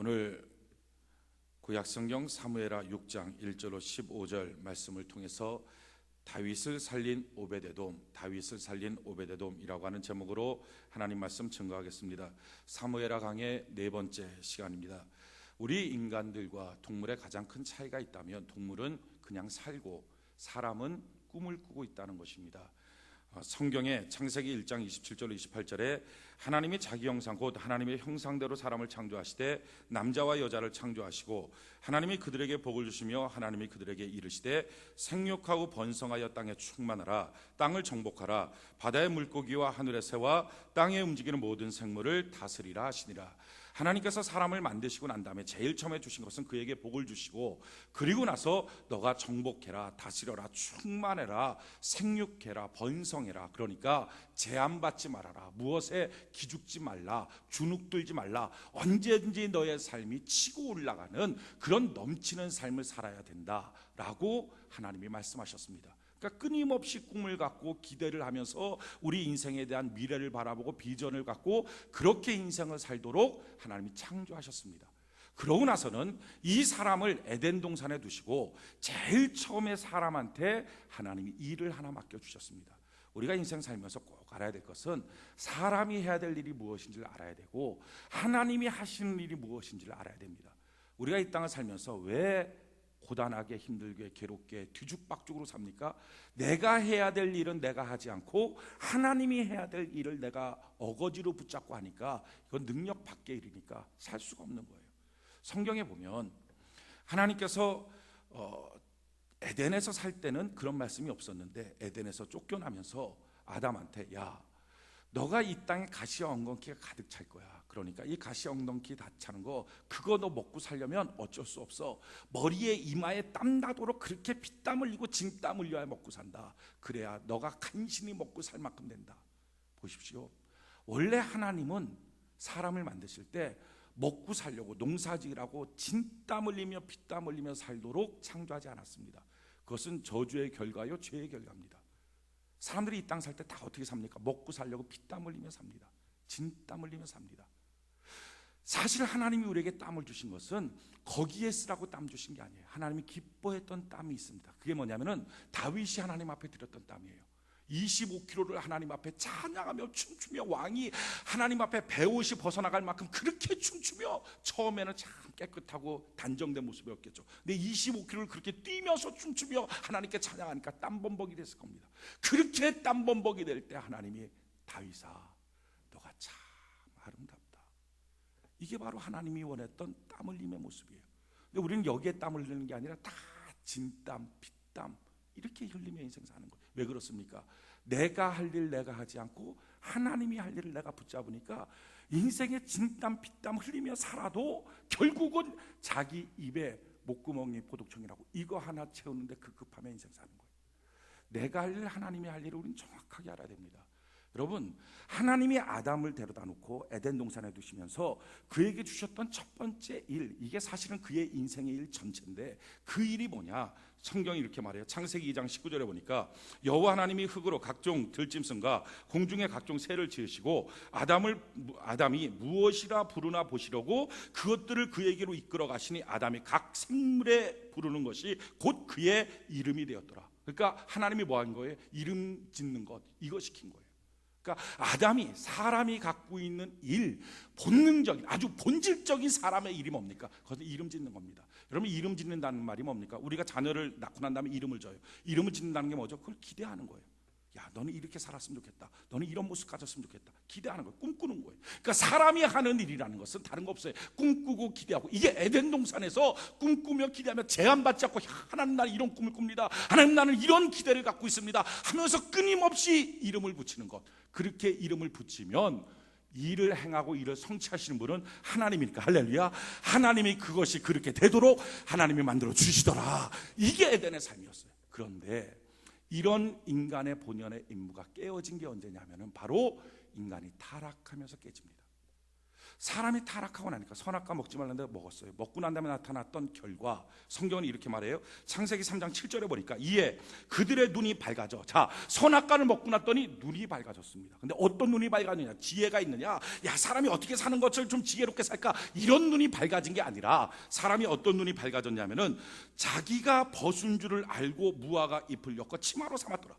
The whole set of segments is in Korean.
오늘 구약성경 사무엘하 6장 1절로 15절 말씀을 통해서 다윗을 살린 오베데돔이라고 하는 제목으로 하나님 말씀 증거하겠습니다. 사무엘하 강의 네 번째 시간입니다. 우리 인간들과 동물의 가장 큰 차이가 있다면 동물은 그냥 살고 사람은 꿈을 꾸고 있다는 것입니다. 성경의 창세기 1장 27절로 28절에 하나님이 자기 형상 곧 하나님의 형상대로 사람을 창조하시되 남자와 여자를 창조하시고 하나님이 그들에게 복을 주시며 하나님이 그들에게 이르시되 생육하고 번성하여 땅에 충만하라 땅을 정복하라 바다의 물고기와 하늘의 새와 땅에 움직이는 모든 생물을 다스리라 하시니라. 하나님께서 사람을 만드시고 난 다음에 제일 처음에 주신 것은 그에게 복을 주시고, 그리고 나서 너가 정복해라, 다스려라, 충만해라, 생육해라, 번성해라. 그러니까 제한받지 말아라, 무엇에 기죽지 말라, 주눅들지 말라, 언제든지 너의 삶이 치고 올라가는 그런 넘치는 삶을 살아야 된다라고 하나님이 말씀하셨습니다. 그러니까 끊임없이 꿈을 갖고 기대를 하면서 우리 인생에 대한 미래를 바라보고 비전을 갖고 그렇게 인생을 살도록 하나님이 창조하셨습니다. 그러고 나서는 이 사람을 에덴 동산에 두시고 제일 처음에 사람한테 하나님이 일을 하나 맡겨주셨습니다. 우리가 인생 살면서 꼭 알아야 될 것은 사람이 해야 될 일이 무엇인지를 알아야 되고 하나님이 하시는 일이 무엇인지를 알아야 됩니다. 우리가 이 땅을 살면서 왜 고단하게 힘들게 괴롭게 뒤죽박죽으로 삽니까? 내가 해야 될 일은 내가 하지 않고 하나님이 해야 될 일을 내가 어거지로 붙잡고 하니까 이건 능력 밖의 일이니까 살 수가 없는 거예요. 성경에 보면 하나님께서 에덴에서 살 때는 그런 말씀이 없었는데 에덴에서 쫓겨나면서 아담한테 야, 너가 이 땅에 가시와 엉겅퀴가 가득 찰 거야. 그러니까 이 가시와 엉겅퀴 다 차는 거 그거 너 먹고 살려면 어쩔 수 없어. 머리에 이마에 땀 나도록 그렇게 피땀 흘리고 진땀 흘려야 먹고 산다. 그래야 너가 간신히 먹고 살 만큼 된다. 보십시오. 원래 하나님은 사람을 만드실 때 먹고 살려고 농사지으라고 진땀 흘리며 피땀 흘리며 살도록 창조하지 않았습니다. 그것은 저주의 결과요, 죄의 결과입니다. 사람들이 이 땅 살 때 다 어떻게 삽니까? 먹고 살려고 피땀 흘리며 삽니다. 진땀 흘리며 삽니다. 사실 하나님이 우리에게 땀을 주신 것은 거기에 쓰라고 땀 주신 게 아니에요. 하나님이 기뻐했던 땀이 있습니다. 그게 뭐냐면은 다윗이 하나님 앞에 드렸던 땀이에요. 25kg를 하나님 앞에 찬양하며 춤추며 왕이 하나님 앞에 배옷이 벗어나갈 만큼 그렇게 춤추며, 처음에는 참 깨끗하고 단정된 모습이었겠죠. 근데 25kg를 그렇게 뛰면서 춤추며 하나님께 찬양하니까 땀범벅이 됐을 겁니다. 그렇게 땀범벅이 될 때 하나님이 다윗아 너가 참 아름답다. 이게 바로 하나님이 원했던 땀 흘림의 모습이에요. 근데 우리는 여기에 땀을 흘리는 게 아니라 다 진땀, 피땀 이렇게 흘리며 인생 사는 거예요. 왜 그렇습니까? 내가 할 일 내가 하지 않고 하나님이 할 일을 내가 붙잡으니까 인생에 진땀 피땀 흘리며 살아도 결국은 자기 입에 목구멍이 포독청이라고 이거 하나 채우는데 급급하며 인생 사는 거예요. 내가 할 일 하나님이 할 일을 우리는 정확하게 알아야 됩니다. 여러분, 하나님이 아담을 데려다 놓고 에덴 동산에 두시면서 그에게 주셨던 첫 번째 일, 이게 사실은 그의 인생의 일 전체인데 그 일이 뭐냐? 성경이 이렇게 말해요. 창세기 2장 19절에 보니까 여호와 하나님이 흙으로 각종 들짐승과 공중의 각종 새를 지으시고 아담이 무엇이라 부르나 보시려고 그것들을 그에게로 이끌어 가시니 아담이 각 생물에 부르는 것이 곧 그의 이름이 되었더라. 그러니까 하나님이 뭐 한 거예요? 이름 짓는 것, 이거 시킨 거예요. 그러니까 아담이, 사람이 갖고 있는 일, 본능적인 아주 본질적인 사람의 일이 뭡니까? 그것은 이름 짓는 겁니다. 여러분, 이름 짓는다는 말이 뭡니까? 우리가 자녀를 낳고 난 다음에 이름을 줘요. 이름을 짓는다는 게 뭐죠? 그걸 기대하는 거예요. 야, 너는 이렇게 살았으면 좋겠다. 너는 이런 모습 가졌으면 좋겠다. 기대하는 거예요. 꿈꾸는 거예요. 그러니까 사람이 하는 일이라는 것은 다른 거 없어요. 꿈꾸고 기대하고. 이게 에덴 동산에서 꿈꾸며 기대하며 제한받지 않고 하나님 나는 이런 꿈을 꿉니다. 하나님 나는 이런 기대를 갖고 있습니다 하면서 끊임없이 이름을 붙이는 것. 그렇게 이름을 붙이면 일을 행하고 일을 성취하시는 분은 하나님이니까 할렐루야. 하나님이 그것이 그렇게 되도록 하나님이 만들어 주시더라. 이게 에덴의 삶이었어요. 그런데 이런 인간의 본연의 임무가 깨어진 게 언제냐면은 바로 인간이 타락하면서 깨집니다. 사람이 타락하고 나니까 선악과 먹지 말라는데 먹었어요. 먹고 난 다음에 나타났던 결과, 성경은 이렇게 말해요. 창세기 3장 7절에 보니까 이에 그들의 눈이 밝아져. 자, 선악과를 먹고 났더니 눈이 밝아졌습니다. 근데 어떤 눈이 밝아지느냐? 지혜가 있느냐? 야, 사람이 어떻게 사는 것을 좀 지혜롭게 살까? 이런 눈이 밝아진 게 아니라, 사람이 어떤 눈이 밝아졌냐면은 자기가 벗은 줄을 알고 무화과 잎을 엮어 치마로 삼았더라.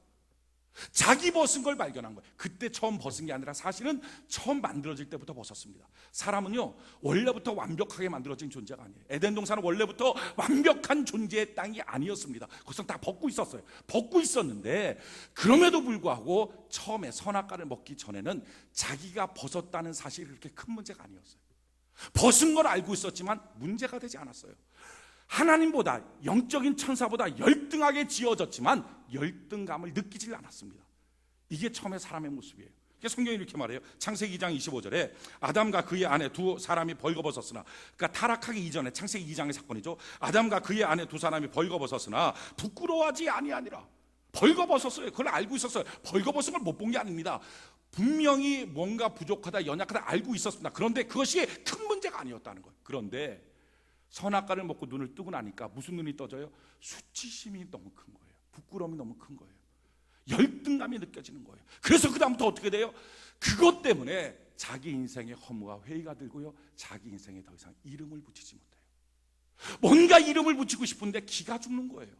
자기 벗은 걸 발견한 거예요. 그때 처음 벗은 게 아니라 사실은 처음 만들어질 때부터 벗었습니다. 사람은요, 원래부터 완벽하게 만들어진 존재가 아니에요. 에덴 동산은 원래부터 완벽한 존재의 땅이 아니었습니다. 그것은 다 벗고 있었어요. 벗고 있었는데, 그럼에도 불구하고 처음에 선악과를 먹기 전에는 자기가 벗었다는 사실이 그렇게 큰 문제가 아니었어요. 벗은 걸 알고 있었지만 문제가 되지 않았어요. 하나님보다, 영적인 천사보다 열등하게 지어졌지만 열등감을 느끼질 않았습니다. 이게 처음에 사람의 모습이에요. 성경이 이렇게 말해요. 창세기 2장 25절에 아담과 그의 아내 두 사람이 벌거벗었으나, 그러니까 타락하기 이전에 창세기 2장의 사건이죠. 아담과 그의 아내 두 사람이 벌거벗었으나 부끄러워하지 아니하니라. 벌거벗었어요. 그걸 알고 있었어요. 벌거벗은 걸 못 본 게 아닙니다. 분명히 뭔가 부족하다, 연약하다 알고 있었습니다. 그런데 그것이 큰 문제가 아니었다는 거예요. 그런데 선악과를 먹고 눈을 뜨고 나니까 무슨 눈이 떠져요? 수치심이 너무 큰 거예요. 부끄러움이 너무 큰 거예요. 열등감이 느껴지는 거예요. 그래서 그 다음부터 어떻게 돼요? 그것 때문에 자기 인생의 허무와 회의가 들고요, 자기 인생에 더 이상 이름을 붙이지 못해요. 뭔가 이름을 붙이고 싶은데 기가 죽는 거예요.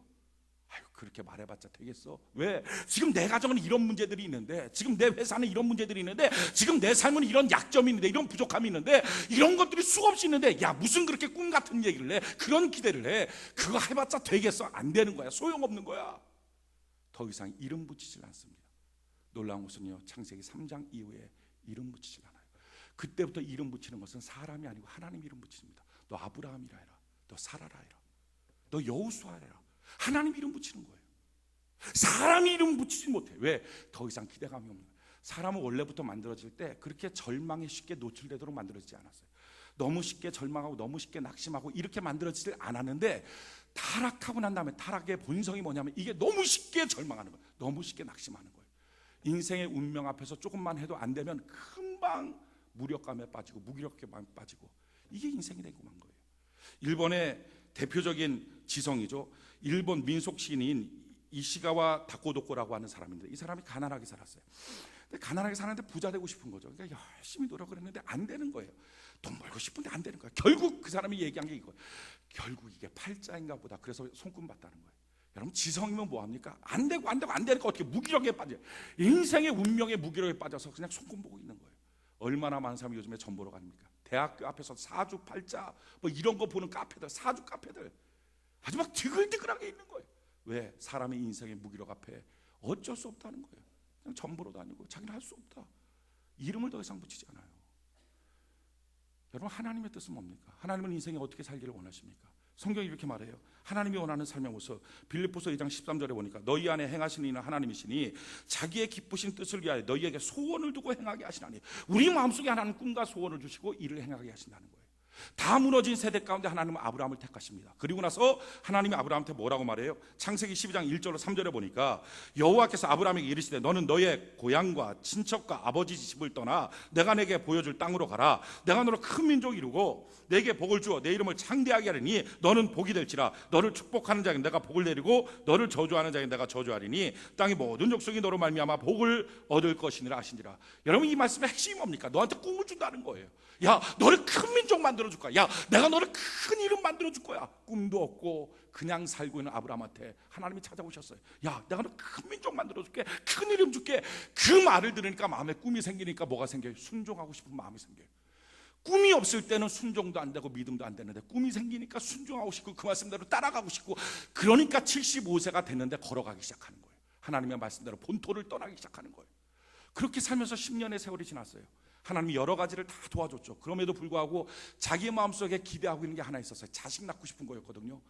아유, 그렇게 말해봤자 되겠어? 왜? 지금 내 가정은 이런 문제들이 있는데, 지금 내 회사는 이런 문제들이 있는데, 지금 내 삶은 이런 약점이 있는데, 이런 부족함이 있는데, 이런 것들이 수없이 있는데, 야, 무슨 그렇게 꿈 같은 얘기를 해? 그런 기대를 해? 그거 해봤자 되겠어? 안 되는 거야. 소용없는 거야. 더 이상 이름 붙이질 않습니다. 놀라운 것은요, 창세기 3장 이후에 이름 붙이질 않아요. 그때부터 이름 붙이는 것은 사람이 아니고 하나님 이름 붙입니다. 너 아브라함이라 해라. 너 사라라 해라. 너 여호수아 해라. 하나님 이름 붙이는 거예요. 사람 이름 붙이지 못해. 왜? 더 이상 기대감이 없는 거예요. 사람은 원래부터 만들어질 때 그렇게 절망에 쉽게 노출되도록 만들어지지 않았어요. 너무 쉽게 절망하고 너무 쉽게 낙심하고 이렇게 만들어지질 않았는데, 타락하고 난 다음에 타락의 본성이 뭐냐면 이게 너무 쉽게 절망하는 거예요. 너무 쉽게 낙심하는 거예요. 인생의 운명 앞에서 조금만 해도 안 되면 금방 무력감에 빠지고 무기력감에 빠지고, 이게 인생이 되고 만 거예요. 일본의 대표적인 지성이죠. 일본 민속 시인인 이시가와 다코도코라고 하는 사람인데, 이 사람이 가난하게 살았어요. 근데 가난하게 사는데 부자 되고 싶은 거죠. 그러니까 열심히 노력을 했는데 안 되는 거예요. 돈 벌고 싶은데 안 되는 거예요. 결국 그 사람이 얘기한 게 이거예요. 결국 이게 팔자인가 보다. 그래서 손금 봤다는 거예요. 여러분, 지성이면 뭐합니까? 안 되고 안 되니까 어떻게 무기력에 빠져요. 인생의 운명의 무기력에 빠져서 그냥 손금 보고 있는 거예요. 얼마나 많은 사람이 요즘에 전 보러 갑니까? 대학교 앞에서 사주팔자 뭐 이런 거 보는 카페들, 사주 카페들 아주 막 드글드글하게 있는 거예요. 왜? 사람의 인생의 무기력 앞에 어쩔 수 없다는 거예요. 그냥 전 보러 다니고 자기는 할 수 없다. 이름을 더 이상 붙이지 않아요. 여러분, 하나님의 뜻은 뭡니까? 하나님은 인생에 어떻게 살기를 원하십니까? 성경이 이렇게 말해요. 하나님이 원하는 삶의 모습, 빌립보서 2장 13절에 보니까 너희 안에 행하시는 이는 하나님이시니 자기의 기쁘신 뜻을 위하여 너희에게 소원을 두고 행하게 하시나니. 우리 마음속에 하나님 꿈과 소원을 주시고 이를 행하게 하신다는 거예요. 다 무너진 세대 가운데 하나님은 아브라함을 택하십니다. 그리고 나서 하나님이 아브라함한테 뭐라고 말해요? 창세기 12장 1절로 3절에 보니까 여호와께서 아브라함에게 이르시되 너는 너의 고향과 친척과 아버지 집을 떠나 내가 내게 보여줄 땅으로 가라. 내가 너를 큰 민족이 이루고 내게 복을 주어 내 이름을 창대하게 하리니 너는 복이 될지라. 너를 축복하는 자에게 내가 복을 내리고 너를 저주하는 자에게 내가 저주하리니 땅의 모든 족속이 너로 말미암아 복을 얻을 것이니라 하신지라. 여러분, 이 말씀의 핵심이 뭡니까? 너한테 꿈을 준다는 거예요. 야, 너를 큰 민족 만들어줄 거야. 야, 내가 너를 큰 이름 만들어줄 거야. 꿈도 없고 그냥 살고 있는 아브라함한테 하나님이 찾아오셨어요. 야, 내가 너를 큰 민족 만들어줄게. 큰 이름 줄게. 그 말을 들으니까 마음에 꿈이 생기니까 뭐가 생겨요? 순종하고 싶은 마음이 생겨요. 꿈이 없을 때는 순종도 안 되고 믿음도 안 되는데, 꿈이 생기니까 순종하고 싶고 그 말씀대로 따라가고 싶고, 그러니까 75세가 됐는데 걸어가기 시작하는 거예요. 하나님의 말씀대로 본토를 떠나기 시작하는 거예요. 그렇게 살면서 10년의 세월이 지났어요. 하나님이 여러 가지를 다 도와줬죠. 그럼에도 불구하고 자기의 마음속에 기대하고 있는 게 하나 있었어요. 자식 낳고 싶은 거였거든요.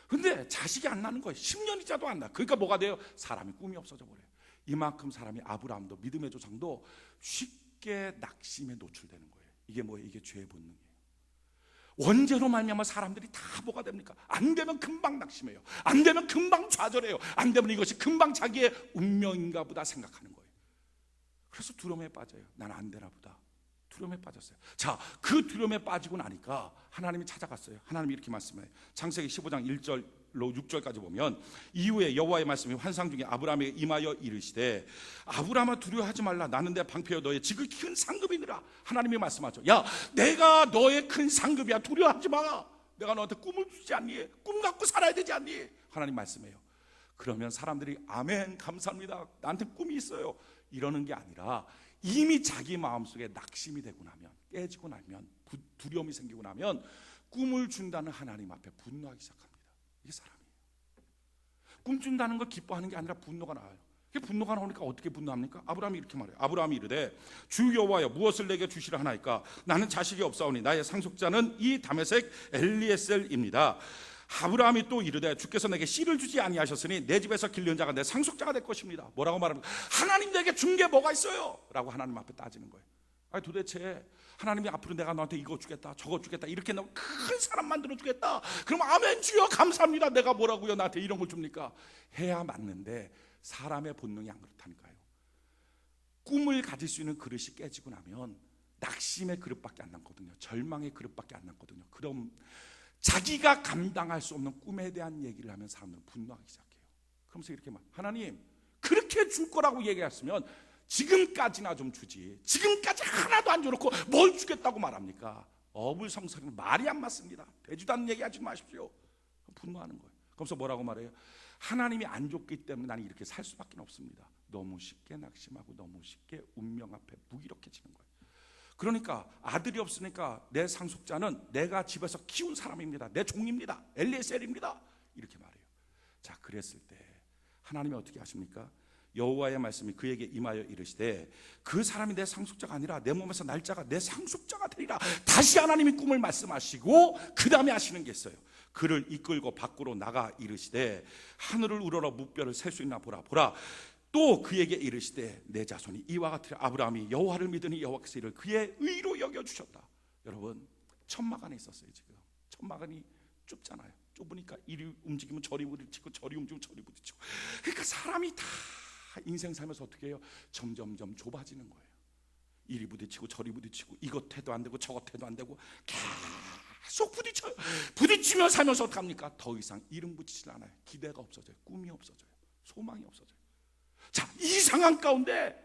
근데 자식이 안 나는 거예요. 10년이 자도 안 나. 그러니까 뭐가 돼요? 사람이 꿈이 없어져 버려요. 이만큼 사람이, 아브라함도 믿음의 조상도 쉽게 낙심에 노출되는 거예요. 이게 뭐예요? 이게 죄의 본능이에요. 원죄로 말미암아 사람들이 다 뭐가 됩니까? 안 되면 금방 낙심해요. 안 되면 금방 좌절해요. 안 되면 이것이 금방 자기의 운명인가 보다 생각하는 거예요. 그래서 두려움에 빠져요. 나는 안 되나 보다. 두려움에 빠졌어요. 자, 그 두려움에 빠지고 나니까 하나님이 찾아갔어요. 하나님이 이렇게 말씀해요. 창세기 15장 1절로 6절까지 보면, 이후에 여호와의 말씀이 환상 중에 아브라함에게 임하여 이르시되 아브라함아 두려워하지 말라. 나는 내 방패여 너의 지극히 큰 상급이니라. 하나님이 말씀하죠. 야, 내가 너의 큰 상급이야. 두려워하지 마. 내가 너한테 꿈을 주지 않니? 꿈 갖고 살아야 되지 않니? 하나님 말씀해요. 그러면 사람들이 아멘 감사합니다. 나한테 꿈이 있어요. 이러는 게 아니라 이미 자기 마음속에 낙심이 되고 나면, 깨지고 나면, 두려움이 생기고 나면 꿈을 준다는 하나님 앞에 분노하기 시작합니다. 이게 사람이에요. 꿈 준다는 걸 기뻐하는 게 아니라 분노가 나와요. 이게 분노가 나오니까 어떻게 분노합니까? 아브라함이 이렇게 말해요. 아브라함이 이르되 주 여호와여 무엇을 내게 주시라 하나이까? 나는 자식이 없사오니 나의 상속자는 이 다메섹 엘리에셀입니다. 아브라함이 또 이르되 주께서 내게 씨를 주지 아니하셨으니 내 집에서 길른 자가 내 상속자가 될 것입니다. 뭐라고 말합니까? 하나님 내게 준 게 뭐가 있어요? 라고 하나님 앞에 따지는 거예요. 아니 도대체 하나님이 앞으로 내가 너한테 이거 주겠다 저거 주겠다 이렇게 너무 큰 사람 만들어 주겠다, 그럼 아멘 주여 감사합니다. 내가 뭐라고요 나한테 이런 걸 줍니까? 해야 맞는데 사람의 본능이 안 그렇다니까요. 꿈을 가질 수 있는 그릇이 깨지고 나면 낙심의 그릇밖에 안 남거든요. 절망의 그릇밖에 안 남거든요. 그럼 자기가 감당할 수 없는 꿈에 대한 얘기를 하면 사람들은 분노하기 시작해요. 그러면서 이렇게 말, 하나님 그렇게 줄 거라고 얘기했으면 지금까지나 좀 주지, 지금까지 하나도 안 줘놓고 뭘 주겠다고 말합니까? 어불성설은 말이 안 맞습니다. 되지도 않는 얘기 하지 마십시오. 분노하는 거예요. 그러면서 뭐라고 말해요? 하나님이 안 줬기 때문에 나는 이렇게 살 수밖에 없습니다. 너무 쉽게 낙심하고 너무 쉽게 운명 앞에 무기력해지는 거예요. 그러니까 아들이 없으니까 내 상속자는 내가 집에서 키운 사람입니다. 내 종입니다. 엘리에셀입니다. 이렇게 말해요. 자, 그랬을 때 하나님이 어떻게 하십니까? 여호와의 말씀이 그에게 임하여 이르시되 그 사람이 내 상속자가 아니라 내 몸에서 날 자가 내 상속자가 되리라. 다시 하나님이 꿈을 말씀하시고 그 다음에 하시는 게 있어요. 그를 이끌고 밖으로 나가 이르시되 하늘을 우러러 무뼈를 셀 수 있나 보라. 보라 또 그에게 이르시되 내 자손이 이와 같으라. 아브라함이 여호와를 믿으니 여호와께서 이를 그의 의로 여겨주셨다. 여러분 천막 안에 있었어요. 지금 천막안이 좁잖아요. 좁으니까 이리 움직이면 저리 부딪히고 저리 움직이면 저리 부딪히고, 그러니까 사람이 다 인생 살면서 어떻게 해요? 점점점 좁아지는 거예요. 이리 부딪히고 저리 부딪히고 이것 해도 안 되고 저것 해도 안 되고 계속 부딪혀요. 부딪히며 살면서 어떡합니까? 더 이상 이름 붙이질 않아요. 기대가 없어져요. 꿈이 없어져요. 소망이 없어져요. 자, 이 상황 가운데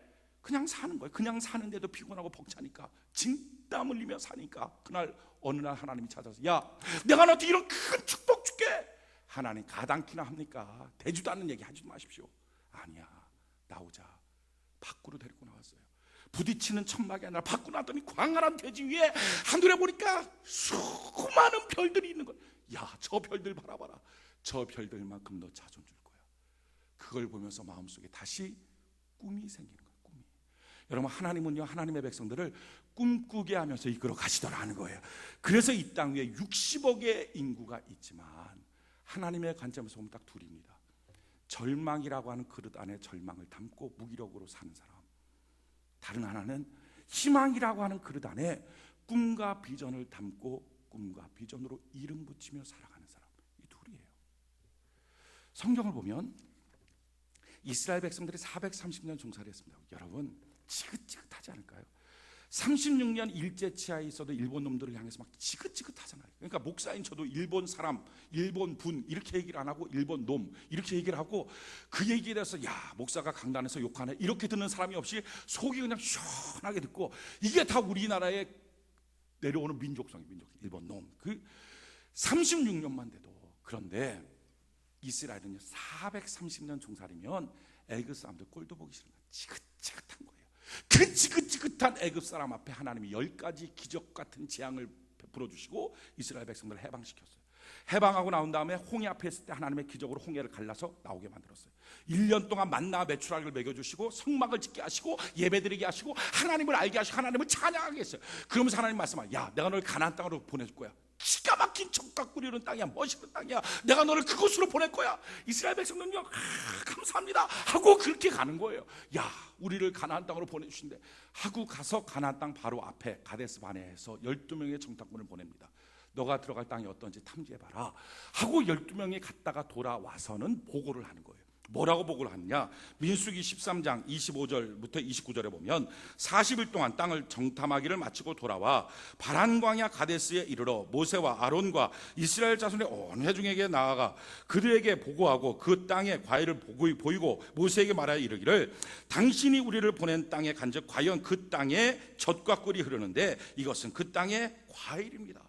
그냥 사는 거예요. 그냥 사는데도 피곤하고 벅차니까 진땀 흘리며 사니까 그날 어느 날 하나님이 찾아서 야, 내가 너한테 이런 큰 축복 줄게. 하나님 가당키나 합니까? 되지도 않는 얘기 하지 마십시오. 아니야, 나오자. 밖으로 데리고 나왔어요. 부딪히는 천막이 아니라 밖으로 나왔더니 광활한 대지 위에 하늘에 보니까 수많은 별들이 있는 거야. 야, 저 별들 바라봐라. 저 별들만큼 너 자존 줄 거야. 그걸 보면서 마음속에 다시 꿈이 생기는 거예요. 꿈이. 여러분 하나님은요, 하나님의 백성들을 꿈꾸게 하면서 이끌어 가시더라는 거예요. 그래서 이 땅 위에 60억의 인구가 있지만 하나님의 관점에서 보면 딱 둘입니다. 절망이라고 하는 그릇 안에 절망을 담고 무기력으로 사는 사람, 다른 하나는 희망이라고 하는 그릇 안에 꿈과 비전을 담고 꿈과 비전으로 이름 붙이며 살아가는 사람, 이 둘이에요. 성경을 보면 이스라엘 백성들이 430년 종살이 했습니다. 여러분 지긋지긋하지 않을까요? 36년 일제치하에 있어도 일본 놈들을 향해서 막 지긋지긋하잖아요. 그러니까 목사인 저도 일본 사람, 일본 분 이렇게 얘기를 안 하고 일본 놈 이렇게 얘기를 하고, 그 얘기에 대해서 야, 목사가 강단에서 욕하네 이렇게 듣는 사람이 없이 속이 그냥 시원하게 듣고, 이게 다 우리나라에 내려오는 민족성이 일본 놈. 그 36년만 돼도. 그런데 이스라엘은요 430년 종살이면 애굽 사람들 꼴도 보기 싫은 거예요. 지긋지긋한 거예요. 그 지긋지긋한 애굽 사람 앞에 하나님이 10가지 기적 같은 재앙을 베풀어 주시고 이스라엘 백성들을 해방시켰어요. 해방하고 나온 다음에 홍해 앞에 있을 때 하나님의 기적으로 홍해를 갈라서 나오게 만들었어요. 1년 동안 만나 메추라기를 먹여주시고 성막을 짓게 하시고 예배드리게 하시고 하나님을 알게 하시고 하나님을 찬양하게 했어요. 그러면서 하나님 말씀하세요. 야, 내가 너를 가나안 땅으로 보내줄 거야. 기가 막힌 척각 꾸리는 땅이야. 멋있는 땅이야. 내가 너를 그곳으로 보낼 거야. 이스라엘 백성들은요, 감사합니다 하고 그렇게 가는 거예요. 야, 우리를 가나안 땅으로 보내주신대 하고 가서 가나안 땅 바로 앞에 가데스 바네에서 12명의 정탐꾼을 보냅니다. 너가 들어갈 땅이 어떤지 탐지해봐라 하고 12명이 갔다가 돌아와서는 보고를 하는 거예요. 뭐라고 보고를 하느냐? 민수기 13장 25절부터 29절에 보면 40일 동안 땅을 정탐하기를 마치고 돌아와 바란 광야 가데스에 이르러 모세와 아론과 이스라엘 자손의 온 회중에게 나아가 그들에게 보고하고 그 땅의 과일을 보이고 모세에게 말하여 이르기를 당신이 우리를 보낸 땅에 간즉 과연 그 땅에 젖과 꿀이 흐르는데 이것은 그 땅의 과일입니다.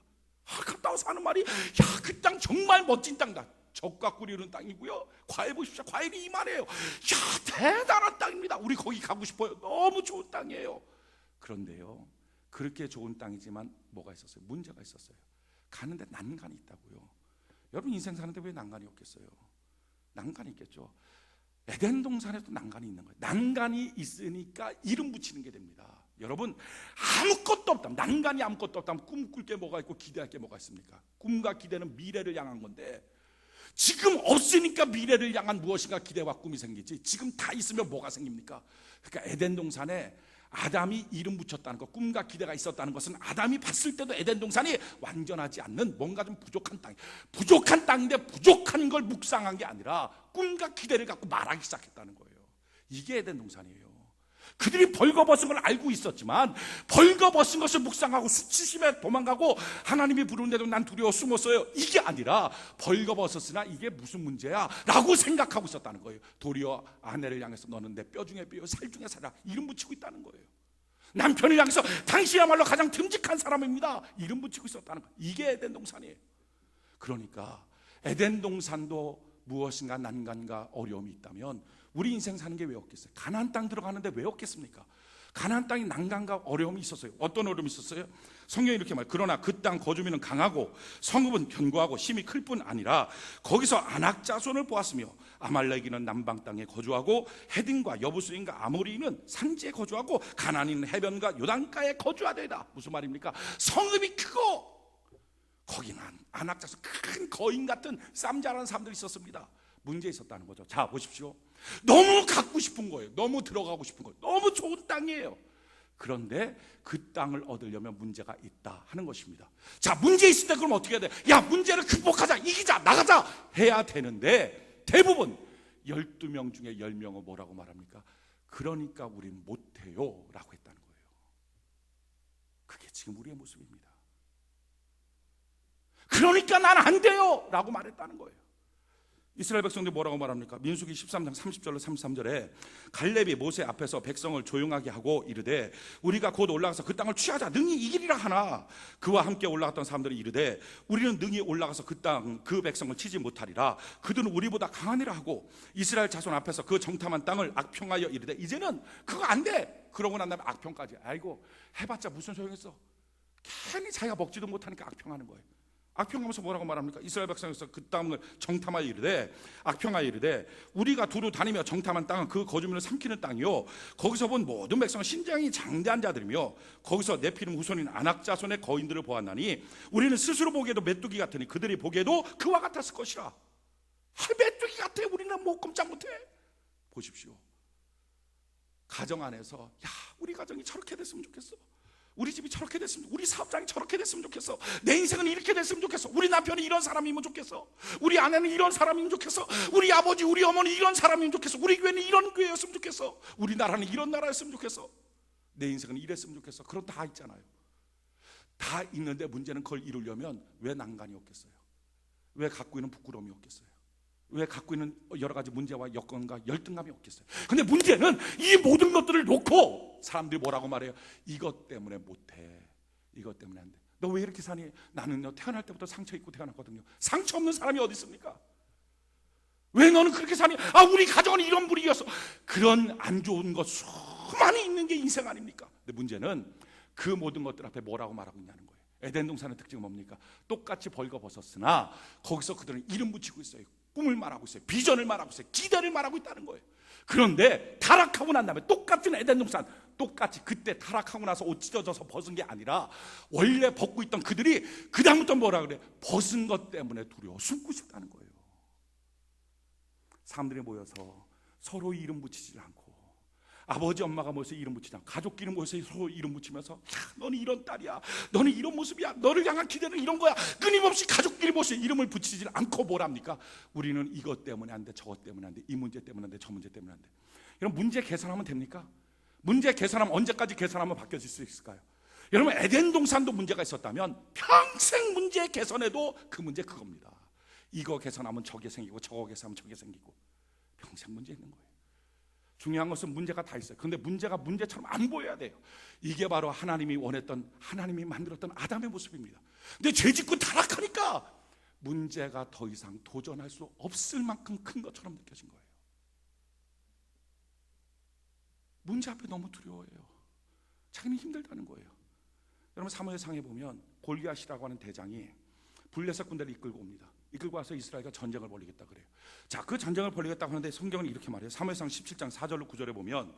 갔다 와서 하는 말이, 야, 그 땅 정말 멋진 땅다. 젖과 꿀이 흐르는 땅이고요, 과일 보십시오. 과일이 이만해요. 야, 대단한 땅입니다. 우리 거기 가고 싶어요. 너무 좋은 땅이에요. 그런데요, 그렇게 좋은 땅이지만 뭐가 있었어요? 문제가 있었어요. 가는데 난간이 있다고요. 여러분, 인생 사는데 왜 난간이 없겠어요? 난간이 있겠죠. 에덴 동산에도 난간이 있는 거예요. 난간이 있으니까 이름 붙이는 게 됩니다. 여러분, 아무것도 없다면, 난간이 아무것도 없다면 꿈꿀 게 뭐가 있고 기대할 게 뭐가 있습니까? 꿈과 기대는 미래를 향한 건데, 지금 없으니까 미래를 향한 무엇인가 기대와 꿈이 생기지, 지금 다 있으면 뭐가 생깁니까? 그러니까 에덴 동산에 아담이 이름 붙였다는 것, 꿈과 기대가 있었다는 것은 아담이 봤을 때도 에덴 동산이 완전하지 않는 뭔가 좀 부족한 땅, 부족한 땅인데 부족한 걸 묵상한 게 아니라 꿈과 기대를 갖고 말하기 시작했다는 거예요. 이게 에덴 동산이에요. 그들이 벌거벗은 걸 알고 있었지만 벌거벗은 것을 묵상하고 수치심에 도망가고 하나님이 부르는데도 난 두려워 숨었어요, 이게 아니라 벌거벗었으나 이게 무슨 문제야 라고 생각하고 있었다는 거예요. 도리어 아내를 향해서 너는 내 뼈 중에 뼈요 살 중에 살아, 이름 붙이고 있다는 거예요. 남편을 향해서 당신이야말로 가장 듬직한 사람입니다, 이름 붙이고 있었다는 거예요. 이게 에덴 동산이에요. 그러니까 에덴 동산도 무엇인가 난간과 어려움이 있다면 우리 인생 사는 게 왜 없겠어요? 가나안 땅 들어가는데 왜 없겠습니까? 가나안 땅이 난간과 어려움이 있었어요. 어떤 어려움이 있었어요? 성경이 이렇게 말해요. 그러나 그 땅 거주민은 강하고 성읍은 견고하고 힘이 클 뿐 아니라 거기서 아낙 자손을 보았으며 아말렉인은 남방 땅에 거주하고 헤딘과 여부스인과 아모리인은 산지에 거주하고 가나안인은 해변과 요단가에 거주하되이다. 무슨 말입니까? 성읍이 크고 거기는 아낙 자손, 큰 거인 같은 쌈자라는 사람들이 있었습니다. 문제 있었다는 거죠. 자, 보십시오. 너무 갖고 싶은 거예요. 너무 들어가고 싶은 거예요. 너무 좋은 땅이에요. 그런데 그 땅을 얻으려면 문제가 있다 하는 것입니다. 자, 문제 있을 때 그럼 어떻게 해야 돼? 야, 문제를 극복하자, 이기자, 나가자 해야 되는데 대부분 12명 중에 10명은 뭐라고 말합니까? 그러니까 우린 못해요 라고 했다는 거예요. 그게 지금 우리의 모습입니다. 그러니까 난 안 돼요 라고 말했다는 거예요. 이스라엘 백성들이 뭐라고 말합니까? 민수기 13장 30절로 33절에 갈렙이 모세 앞에서 백성을 조용하게 하고 이르되 우리가 곧 올라가서 그 땅을 취하자 능히 이기리라 하나 그와 함께 올라갔던 사람들이 이르되 우리는 능히 올라가서 그 백성을 치지 못하리라. 그들은 우리보다 강하니라 하고 이스라엘 자손 앞에서 그 정탐한 땅을 악평하여 이르되 이제는 그거 안 돼. 그러고 난 다음에 악평까지. 아이고, 해봤자 무슨 소용있어. 괜히 자기가 먹지도 못하니까 악평하는 거예요. 악평하면서 뭐라고 말합니까? 이스라엘 백성에서 그 땅을 정탐하여 이르되 악평하여 이르되 우리가 두루 다니며 정탐한 땅은 그 거주민을 삼키는 땅이요 거기서 본 모든 백성은 신장이 장대한 자들이며 거기서 네피림 후손인 아낙 자손의 거인들을 보았나니 우리는 스스로 보기에도 메뚜기 같으니 그들이 보기에도 그와 같았을 것이라. 메뚜기 같아. 우리는 뭐 꼼짝 못해. 보십시오. 가정 안에서 야, 우리 가정이 저렇게 됐으면 좋겠어. 우리 집이 저렇게 됐으면, 우리 사업장이 저렇게 됐으면 좋겠어. 내 인생은 이렇게 됐으면 좋겠어. 우리 남편이 이런 사람이면 좋겠어. 우리 아내는 이런 사람이면 좋겠어. 우리 아버지, 우리 어머니 이런 사람이면 좋겠어. 우리 교회는 이런 교회였으면 좋겠어. 우리 나라는 이런 나라였으면 좋겠어. 내 인생은 이랬으면 좋겠어. 그런 다 있잖아요. 다 있는데 문제는 그걸 이루려면 왜 난간이 없겠어요? 왜 갖고 있는 부끄러움이 없겠어요? 왜 갖고 있는 여러 가지 문제와 여건과 열등감이 없겠어요? 근데 문제는 이 모든 것들을 놓고 사람들이 뭐라고 말해요? 이것 때문에 못해. 이것 때문에 안 돼. 너 왜 이렇게 사니? 나는요, 태어날 때부터 상처 입고 태어났거든요. 상처 없는 사람이 어디 있습니까? 왜 너는 그렇게 사니? 아, 우리 가정은 이런 분위기였어. 그런 안 좋은 것 수많이 있는 게 인생 아닙니까? 근데 문제는 그 모든 것들 앞에 뭐라고 말하고 있냐는 거예요. 에덴 동산의 특징은 뭡니까? 똑같이 벌거벗었으나 거기서 그들은 이름 붙이고 있어요. 꿈을 말하고 있어요. 비전을 말하고 있어요. 기대를 말하고 있다는 거예요. 그런데 타락하고 난 다음에 똑같은 에덴 동산, 똑같이 그때 타락하고 나서 옷 찢어져서 벗은 게 아니라 원래 벗고 있던 그들이 그 다음부터 뭐라 그래? 벗은 것 때문에 두려워 숨고 싶다는 거예요. 사람들이 모여서 서로 이름 붙이지 않고 아버지 엄마가 모여서 이름 붙이자, 가족끼리 모여서 서로 이름 붙이면서 야, 너는 이런 딸이야, 너는 이런 모습이야, 너를 향한 기대는 이런 거야. 끊임없이 가족끼리 모여서 이름을 붙이지 않고 뭘 합니까? 우리는 이것 때문에 안 돼, 저것 때문에 안 돼, 이 문제 때문에 안 돼, 저 문제 때문에 안 돼. 여러분, 문제 개선하면 됩니까? 문제 개선하면 언제까지 개선하면 바뀌어질 수 있을까요? 여러분, 에덴 동산도 문제가 있었다면 평생 문제 개선해도 그 문제 그겁니다. 이거 개선하면 저게 생기고 저거 개선하면 저게 생기고 평생 문제 있는 거예요. 중요한 것은 문제가 다 있어요. 그런데 문제가 문제처럼 안 보여야 돼요. 이게 바로 하나님이 원했던, 하나님이 만들었던 아담의 모습입니다. 근데 죄짓고 타락하니까 문제가 더 이상 도전할 수 없을 만큼 큰 것처럼 느껴진 거예요. 문제 앞에 너무 두려워해요. 자기는 힘들다는 거예요. 여러분, 사무엘상에 보면 골리앗이라고 하는 대장이 블레셋 군대를 이끌고 옵니다. 이끌고 와서 이스라엘과 전쟁을 벌이겠다 그래요. 자, 그 전쟁을 벌이겠다고 하는데 성경은 이렇게 말해요. 사무엘상 17장 4절로 9절에 보면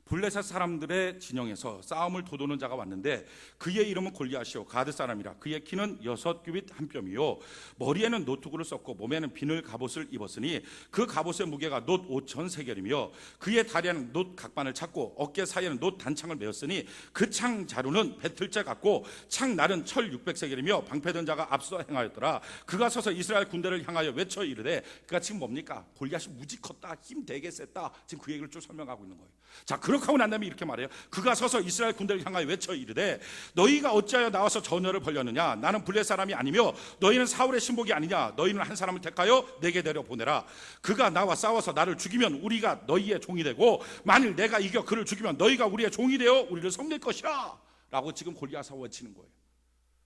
블레셋 사람들의 진영에서 싸움을 도도는 자가 왔는데 그의 이름은 골리앗이요 가드 사람이라. 그의 키는 6규빗 한 뼘이요 머리에는 노투구를 썼고 몸에는 비늘 갑옷을 입었으니 그 갑옷의 무게가 놋 5천 세겔이며 그의 다리에는 놋 각반을 찼고 어깨 사이에는 놋 단창을 메었으니 그 창 자루는 배틀째 같고 창 날은 철 600세겔이며 방패든 자가 앞서 행하였더라. 그가 서서 이스라엘 군대를 향하여 외쳐 이르되, 그가 지금 뭡니까? 골리앗이 무지 컸다, 힘 되게 셌다, 지금 그 얘기를 쭉 설명하고 있는 거예요. 자, 그렇게 하고 난 다음에 이렇게 말해요. 그가 서서 이스라엘 군대를 향하여 외쳐 이르되, 너희가 어찌하여 나와서 전열을 벌였느냐? 나는 블레 사람이 아니며 너희는 사울의 신복이 아니냐? 너희는 한 사람을 택하여 내게 데려 보내라. 그가 나와 싸워서 나를 죽이면 우리가 너희의 종이 되고 만일 내가 이겨 그를 죽이면 너희가 우리의 종이 되어 우리를 섬길 것이라 라고 지금 골리앗하고 외치는 거예요.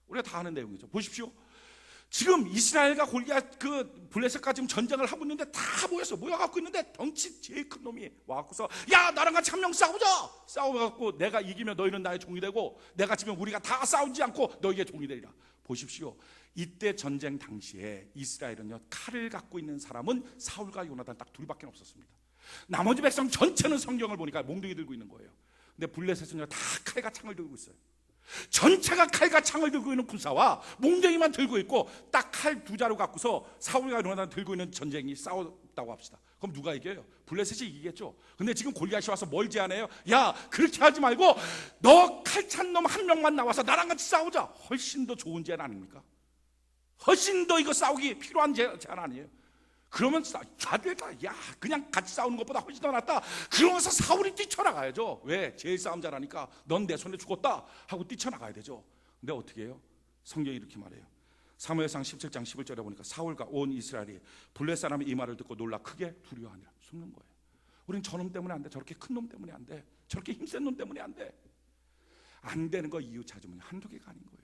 우리가 다 아는 내용이죠. 보십시오. 지금 이스라엘과 골리앗 그 블레셋과 지금 전쟁을 하고 있는데 다 모여갖고 있는데 덩치 제일 큰 놈이 와갖고서 야, 나랑 같이 한 명 싸우자. 싸워갖고 내가 이기면 너희는 나의 종이 되고 내가 지면 우리가 다 싸우지 않고 너희의 종이 되리라. 보십시오. 이때 전쟁 당시에 이스라엘은요, 칼을 갖고 있는 사람은 사울과 요나단 딱 둘밖에 없었습니다. 나머지 백성 전체는 성경을 보니까 몽둥이 들고 있는 거예요. 근데 블레셋은요, 다 칼과 창을 들고 있어요. 전체가 칼과 창을 들고 있는 군사와 몽둥이만 들고 있고 딱 칼 두 자루 갖고서 사울과 요나단 들고 있는 전쟁이 싸웠다고 합시다. 그럼 누가 이겨요? 블레셋이 이기겠죠. 근데 지금 골리앗이 와서 뭘 제안해요? 야, 그렇게 하지 말고 너 칼 찬 놈 한 명만 나와서 나랑 같이 싸우자. 훨씬 더 좋은 제안 아닙니까? 훨씬 더 이거 싸우기 필요한 제안 아니에요? 그러면 다들 야, 그냥 같이 싸우는 것보다 훨씬 더 낫다. 그러면서 사울이 뛰쳐나가야죠. 왜? 제일 싸움 잘하니까 넌 내 손에 죽었다 하고 뛰쳐나가야 되죠. 근데 어떻게 해요? 성경이 이렇게 말해요. 사무엘상 17장 11절에 보니까 사울과 온 이스라엘이 블레 사람의 이 말을 듣고 놀라 크게 두려워하니라. 숨는 거예요. 우린 저놈 때문에 안 돼. 저렇게 큰 놈 때문에 안 돼. 저렇게 힘센 놈 때문에 안 돼. 안 되는 거 이유 찾으면 한두 개가 아닌 거예요.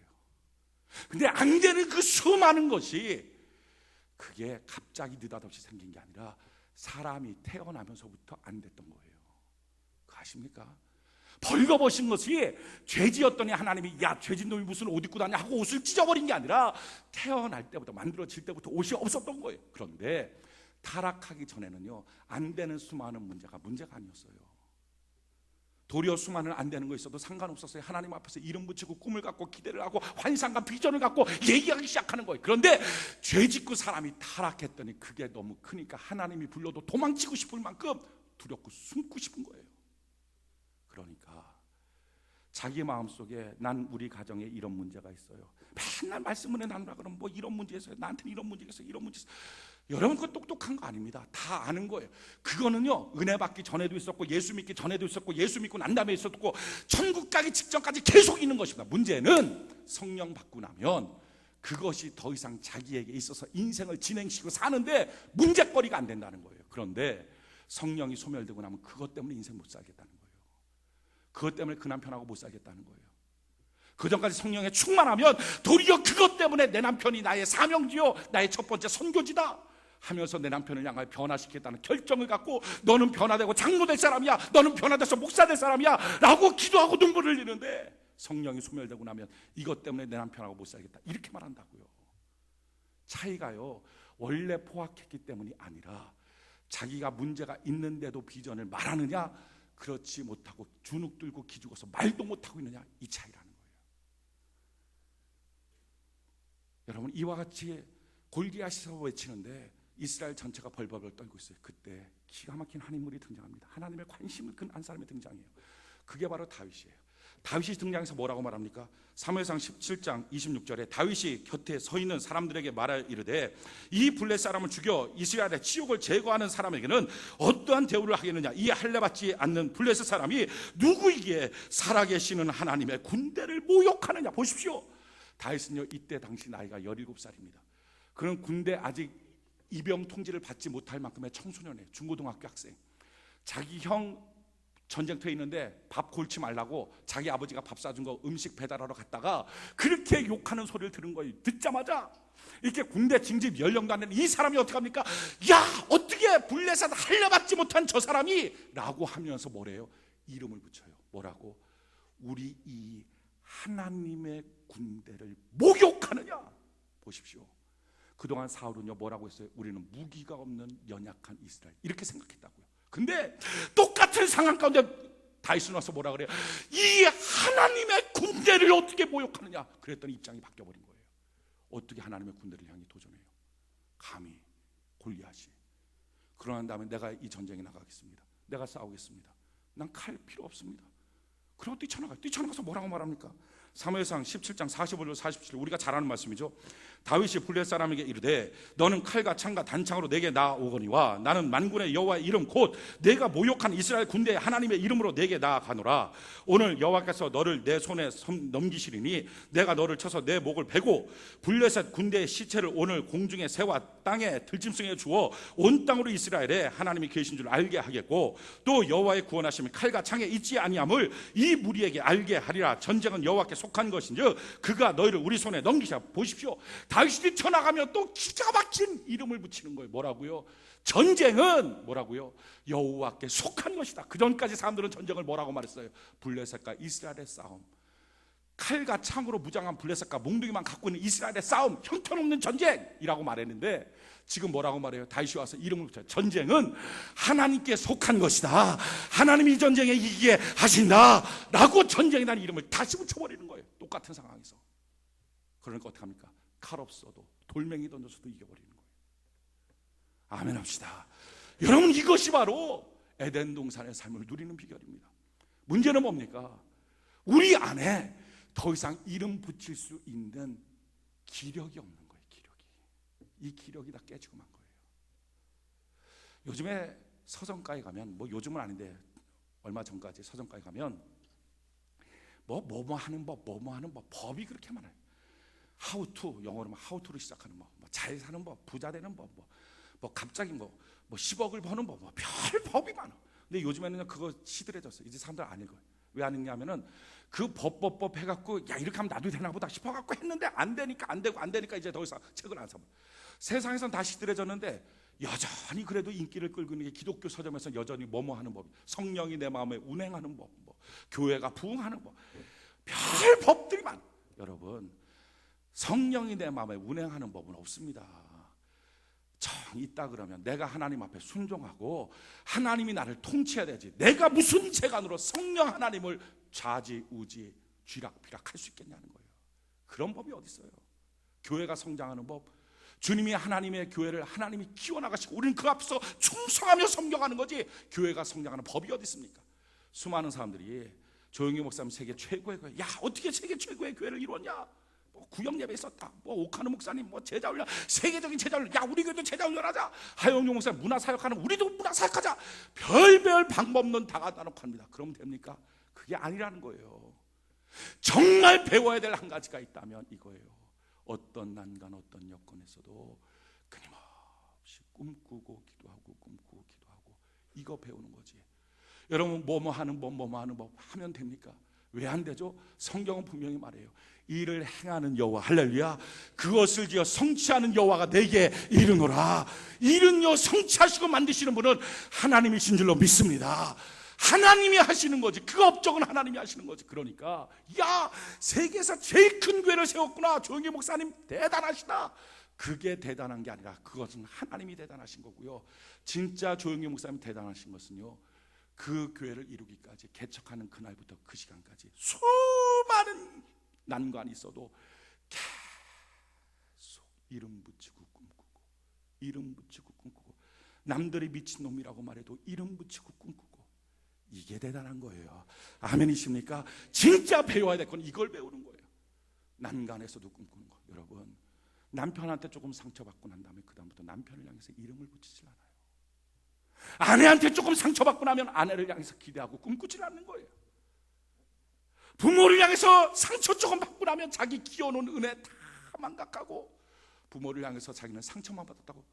근데 안 되는 그 수많은 것이 그게 갑자기 느닷없이 생긴 게 아니라 사람이 태어나면서부터 안 됐던 거예요. 그거 아십니까? 벌거벗은 것이 죄지었더니 하나님이 야, 죄진 놈이 무슨 옷 입고 다냐 하고 옷을 찢어버린 게 아니라 태어날 때부터, 만들어질 때부터 옷이 없었던 거예요. 그런데 타락하기 전에는요, 안 되는 수많은 문제가 아니었어요. 도리어 수많은 안 되는 거 있어도 상관없었어요. 하나님 앞에서 이름 붙이고 꿈을 갖고 기대를 하고 환상과 비전을 갖고 얘기하기 시작하는 거예요. 그런데 죄짓고 사람이 타락했더니 그게 너무 크니까 하나님이 불러도 도망치고 싶을 만큼 두렵고 숨고 싶은 거예요. 그러니까 자기 마음속에 난 우리 가정에 이런 문제가 있어요. 맨날 말씀을 나누라 그러면 뭐 이런 문제 있어요. 나한테는 이런 문제가 있어요. 이런 문제 있어요. 여러분, 그거 똑똑한 거 아닙니다. 다 아는 거예요. 그거는요, 은혜 받기 전에도 있었고 예수 믿기 전에도 있었고 예수 믿고 난 다음에 있었고 천국 가기 직전까지 계속 있는 것입니다. 문제는 성령 받고 나면 그것이 더 이상 자기에게 있어서 인생을 진행시키고 사는데 문제거리가 안 된다는 거예요. 그런데 성령이 소멸되고 나면 그것 때문에 인생 못 살겠다는 거예요. 그것 때문에 그 남편하고 못 살겠다는 거예요. 그 전까지 성령에 충만하면 도리어 그것 때문에 내 남편이 나의 사명지요, 나의 첫 번째 선교지다 하면서 내 남편을 향하여 변화시키겠다는 결정을 갖고 너는 변화되고 장로 될 사람이야, 너는 변화돼서 목사 될 사람이야 라고 기도하고 눈물을 흘리는데 성령이 소멸되고 나면 이것 때문에 내 남편하고 못 살겠다 이렇게 말한다고요. 차이가요, 원래 포악했기 때문이 아니라 자기가 문제가 있는데도 비전을 말하느냐, 그렇지 못하고 주눅 들고 기죽어서 말도 못하고 있느냐, 이 차이라는 거예요. 여러분, 이와 같이 골리앗에서 외치는데 이스라엘 전체가 벌벌벌 떨고 있어요. 그때 기가 막힌 한 인물이 등장합니다. 하나님의 관심을 끈 사람이 등장해요. 그게 바로 다윗이에요. 다윗이 등장해서 뭐라고 말합니까? 사무엘상 17장 26절에 다윗이 곁에 서 있는 사람들에게 말하여 이르되 이 블레 사람을 죽여 이스라엘의 지옥을 제거하는 사람에게는 어떠한 대우를 하겠느냐? 이 할례받지 않는 블레셋 사람이 누구이기에 살아계시는 하나님의 군대를 모욕하느냐? 보십시오. 다윗은요, 이때 당시 나이가 17살입니다. 그는 군대 아직 입영 통지를 받지 못할 만큼의 청소년이에요. 중고등학교 학생. 자기 형 전쟁터에 있는데 밥 골치 말라고 자기 아버지가 밥 사준 거 음식 배달하러 갔다가 그렇게 욕하는 소리를 들은 거예요. 듣자마자 이렇게 군대 징집 연령도 안 되는 이 사람이 어떻게 합니까? 야, 어떻게 블레셋 할례받지 못한 저 사람이 라고 하면서 뭐래요? 이름을 붙여요. 뭐라고? 우리 이 하나님의 군대를 모욕하느냐? 보십시오. 그동안 사울은요 뭐라고 했어요? 우리는 무기가 없는 연약한 이스라엘, 이렇게 생각했다고요. 근데 똑같은 상황 가운데 다윗은 와서 뭐라 그래요? 이 하나님의 군대를 어떻게 모욕하느냐? 그랬더니 입장이 바뀌어버린 거예요. 어떻게 하나님의 군대를 향해 도전해요? 감히 골리앗이. 그러난 다음에 내가 이 전쟁에 나가겠습니다. 내가 싸우겠습니다. 난 칼 필요 없습니다. 그리고 뛰쳐나가서 뭐라고 말합니까? 사무엘상 17장 45절 47, 우리가 잘 아는 말씀이죠. 다윗이 블레셋 사람에게 이르되 너는 칼과 창과 단창으로 내게 나아오거니와 나는 만군의 여호와의 이름 곧 내가 모욕한 이스라엘 군대의 하나님의 이름으로 내게 나아가노라. 오늘 여호와께서 너를 내 손에 넘기시리니 내가 너를 쳐서 내 목을 베고 블레셋 군대의 시체를 오늘 공중의 새와 땅에 들짐승에 주어 온 땅으로 이스라엘에 하나님이 계신 줄 알게 하겠고 또 여호와의 구원하심이 칼과 창에 있지 아니함을 이 무리에게 알게 하리라. 전쟁은 여호와께 속한 것인즉 그가 너희를 우리 손에 넘기시라. 보십시오. 다윗이 쳐나가면 또 기가 막힌 이름을 붙이는 거예요. 뭐라고요? 전쟁은 뭐라고요? 여호와께 속한 것이다. 그 전까지 사람들은 전쟁을 뭐라고 말했어요? 블레셋과 이스라엘의 싸움. 칼과 창으로 무장한 블레셋과 몽둥이만 갖고 있는 이스라엘의 싸움, 형편없는 전쟁이라고 말했는데 지금 뭐라고 말해요? 다윗이 와서 이름을 붙여요. 전쟁은 하나님께 속한 것이다. 하나님이 이 전쟁에 이기게 하신다 라고 전쟁이라는 이름을 다시 붙여버리는 거예요. 똑같은 상황에서. 그러니까 어떻게 합니까? 칼 없어도 돌멩이 던져서도 이겨버리는 거예요. 아멘 합시다. 여러분, 이것이 바로 에덴 동산의 삶을 누리는 비결입니다. 문제는 뭡니까? 우리 안에 더 이상 이름 붙일 수 있는 기력이 없는 거예요. 이 기력이 다 깨지고 만 거예요. 요즘에 서점가에 가면, 뭐 요즘은 아닌데 얼마 전까지 서점가에 가면 뭐 하는 법, 법이 그렇게 많아요. How to, 영어로 how to로 시작하는 법, 잘 사는 법, 부자 되는 법, 갑자기 10억을 버는 법, 별 법이 많아. 근데 요즘에는 그거 시들해졌어요. 이제 사람들 안 읽어요. 왜 안 읽냐면은 그 법 해갖고 야 이렇게 하면 나도 되나 보다 싶어갖고 했는데 안 되니까 이제 더 이상 책을 안 사요. 세상에선 다 시들해졌는데 여전히 그래도 인기를 끌고 있는 게 기독교 서점에서 여전히 뭐뭐 하는 법, 성령이 내 마음에 운행하는 법, 교회가 부흥하는 법, 별 법들이 많아. 여러분, 성령이 내 마음에 운행하는 법은 없습니다. 정 있다 그러면 내가 하나님 앞에 순종하고 하나님이 나를 통치해야 되지. 내가 무슨 재간으로 성령 하나님을 좌지우지 쥐락펴락 할 수 있겠냐는 거예요. 그런 법이 어디 있어요? 교회가 성장하는 법, 주님이 하나님의 교회를 하나님이 키워나가시고 우리는 그 앞에서 충성하며 섬겨가는 거지. 교회가 성장하는 법이 어디 있습니까? 수많은 사람들이 조영기 목사님 세계 최고의 교회, 야 어떻게 세계 최고의 교회를 이루었냐? 구역 예배 있었다. 오카노 목사님 제자 훈련, 세계적인 제자 훈련. 야 우리 교회도 제자 훈련하자. 하영용 목사님 문화 사역하는 우리도 문화 사역하자. 별별 방법론 다 갖다 놓고 합니다. 그러면 됩니까? 그게 아니라는 거예요. 정말 배워야 될 한 가지가 있다면 이거예요. 어떤 난간, 어떤 여건에서도 끊임없이 꿈꾸고 기도하고 이거 배우는 거지. 여러분 뭐뭐 하는 법 하면 됩니까? 왜 안 되죠? 성경은 분명히 말해요. 이를 행하는 여호와, 할렐루야, 그것을 지어 성취하는 여호와가 내게 이르노라. 이는요 성취하시고 만드시는 분은 하나님이신 줄로 믿습니다. 하나님이 하시는 거지. 그 업적은 하나님이 하시는 거지. 그러니까 야 세계에서 제일 큰 교회를 세웠구나, 조영기 목사님 대단하시다. 그게 대단한 게 아니라 그것은 하나님이 대단하신 거고요. 진짜 조영기 목사님 대단하신 것은요, 그 교회를 이루기까지 개척하는 그날부터 그 시간까지 수많은 난관이 있어도 계속 이름 붙이고 꿈꾸고 이름 붙이고 꿈꾸고, 남들이 미친놈이라고 말해도 이름 붙이고 꿈꾸고, 이게 대단한 거예요. 아멘이십니까? 진짜 배워야 될 건 이걸 배우는 거예요. 난간에서도 꿈꾸는 거. 여러분, 남편한테 조금 상처받고 난 다음에 그 다음부터 남편을 향해서 이름을 붙이질 않아요. 아내한테 조금 상처받고 나면 아내를 향해서 기대하고 꿈꾸질 않는 거예요. 부모를 향해서 상처 조금 받고 나면 자기 키워놓은 은혜 다 망각하고, 부모를 향해서 자기는 상처만 받았다고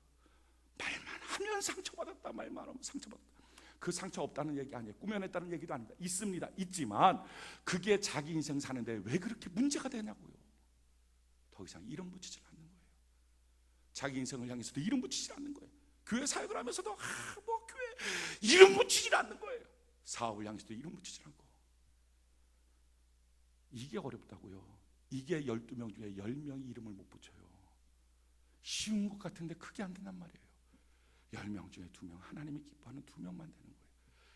말만 하면 상처받았다, 말만 하면 상처받았다. 그 상처 없다는 얘기 아니에요. 꾸며냈다는 얘기도 아닙니다. 있습니다. 있지만 그게 자기 인생 사는데 왜 그렇게 문제가 되냐고요. 더 이상 이름 붙이질 않는 거예요. 자기 인생을 향해서도 이름 붙이질 않는 거예요. 교회 사역을 하면서도 교회 이름 붙이질 않는 거예요. 사업을 향해서도 이름 붙이질 않고. 이게 어렵다고요. 이게 12명 중에 10명이 이름을 못 붙여요. 쉬운 것 같은데 그게 안 된단 말이에요. 10명 중에 2명, 하나님이 기뻐하는 2명만 되는 거예요.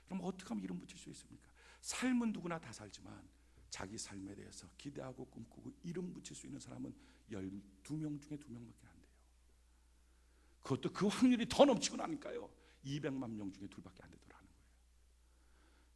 그럼 어떻게 하면 이름 붙일 수 있습니까? 삶은 누구나 다 살지만 자기 삶에 대해서 기대하고 꿈꾸고 이름 붙일 수 있는 사람은 12명 중에 2명밖에 안 돼요. 그것도 그 확률이 더 넘치고 나니까요, 200만 명 중에 2밖에 안 되더라는 거예요.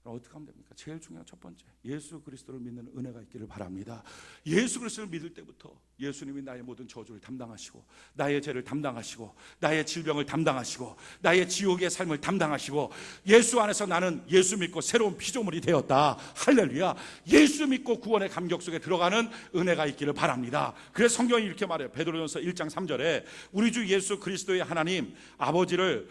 그럼 어떻게 하면 됩니까? 제일 중요한 첫 번째, 예수 그리스도를 믿는 은혜가 있기를 바랍니다. 예수 그리스도를 믿을 때부터 예수님이 나의 모든 저주를 담당하시고, 나의 죄를 담당하시고, 나의 질병을 담당하시고, 나의 지옥의 삶을 담당하시고, 예수 안에서 나는 예수 믿고 새로운 피조물이 되었다. 할렐루야. 예수 믿고 구원의 감격 속에 들어가는 은혜가 있기를 바랍니다. 그래서 성경이 이렇게 말해요. 베드로전서 1장 3절에 우리 주 예수 그리스도의 하나님 아버지를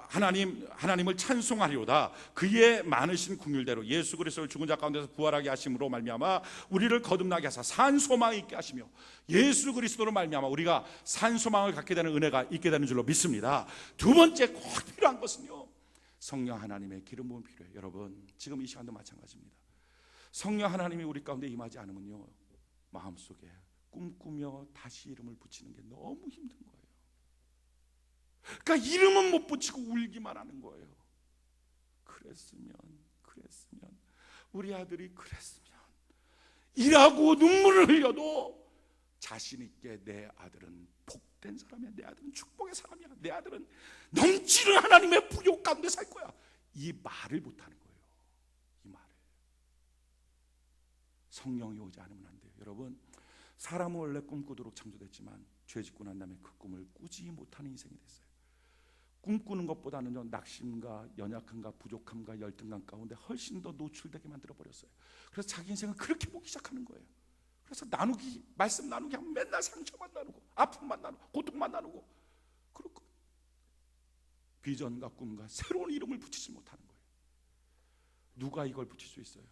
하나님을 찬송하리로다. 그의 많으신 긍휼대로 예수 그리스도를 죽은 자 가운데서 부활하게 하심으로 말미암아 우리를 거듭나게 하사 산 소망이 있게 하시며, 예수 그리스도로 말미암아 우리가 산 소망을 갖게 되는 은혜가 있게 되는 줄로 믿습니다. 두 번째 꼭 필요한 것은요, 성령 하나님의 기름 부음이 필요해요. 여러분, 지금 이 시간도 마찬가지입니다. 성령 하나님이 우리 가운데 임하지 않으면요, 마음속에 꿈꾸며 다시 이름을 붙이는 게 너무 힘든 거예요. 그러니까 이름은 못 붙이고 울기만 하는 거예요. 그랬으면 우리 아들이 그랬으면, 일하고 눈물을 흘려도 자신 있게 내 아들은 복된 사람이야, 내 아들은 축복의 사람이야, 내 아들은 넘치는 하나님의 부욕 가운데 살 거야, 이 말을 못하는 거예요. 이 말을. 성령이 오지 않으면 안 돼요. 여러분, 사람은 원래 꿈꾸도록 창조됐지만 죄 짓고 난 다음에 그 꿈을 꾸지 못하는 인생이 됐어요. 꿈꾸는 것보다는 낙심과 연약함과 부족함과 열등감 가운데 훨씬 더 노출되게 만들어버렸어요. 그래서 자기 인생을 그렇게 보기 시작하는 거예요. 그래서 말씀 나누기 하면 맨날 상처만 나누고, 아픔만 나누고, 고통만 나누고, 그렇고 비전과 꿈과 새로운 이름을 붙이지 못하는 거예요. 누가 이걸 붙일 수 있어요?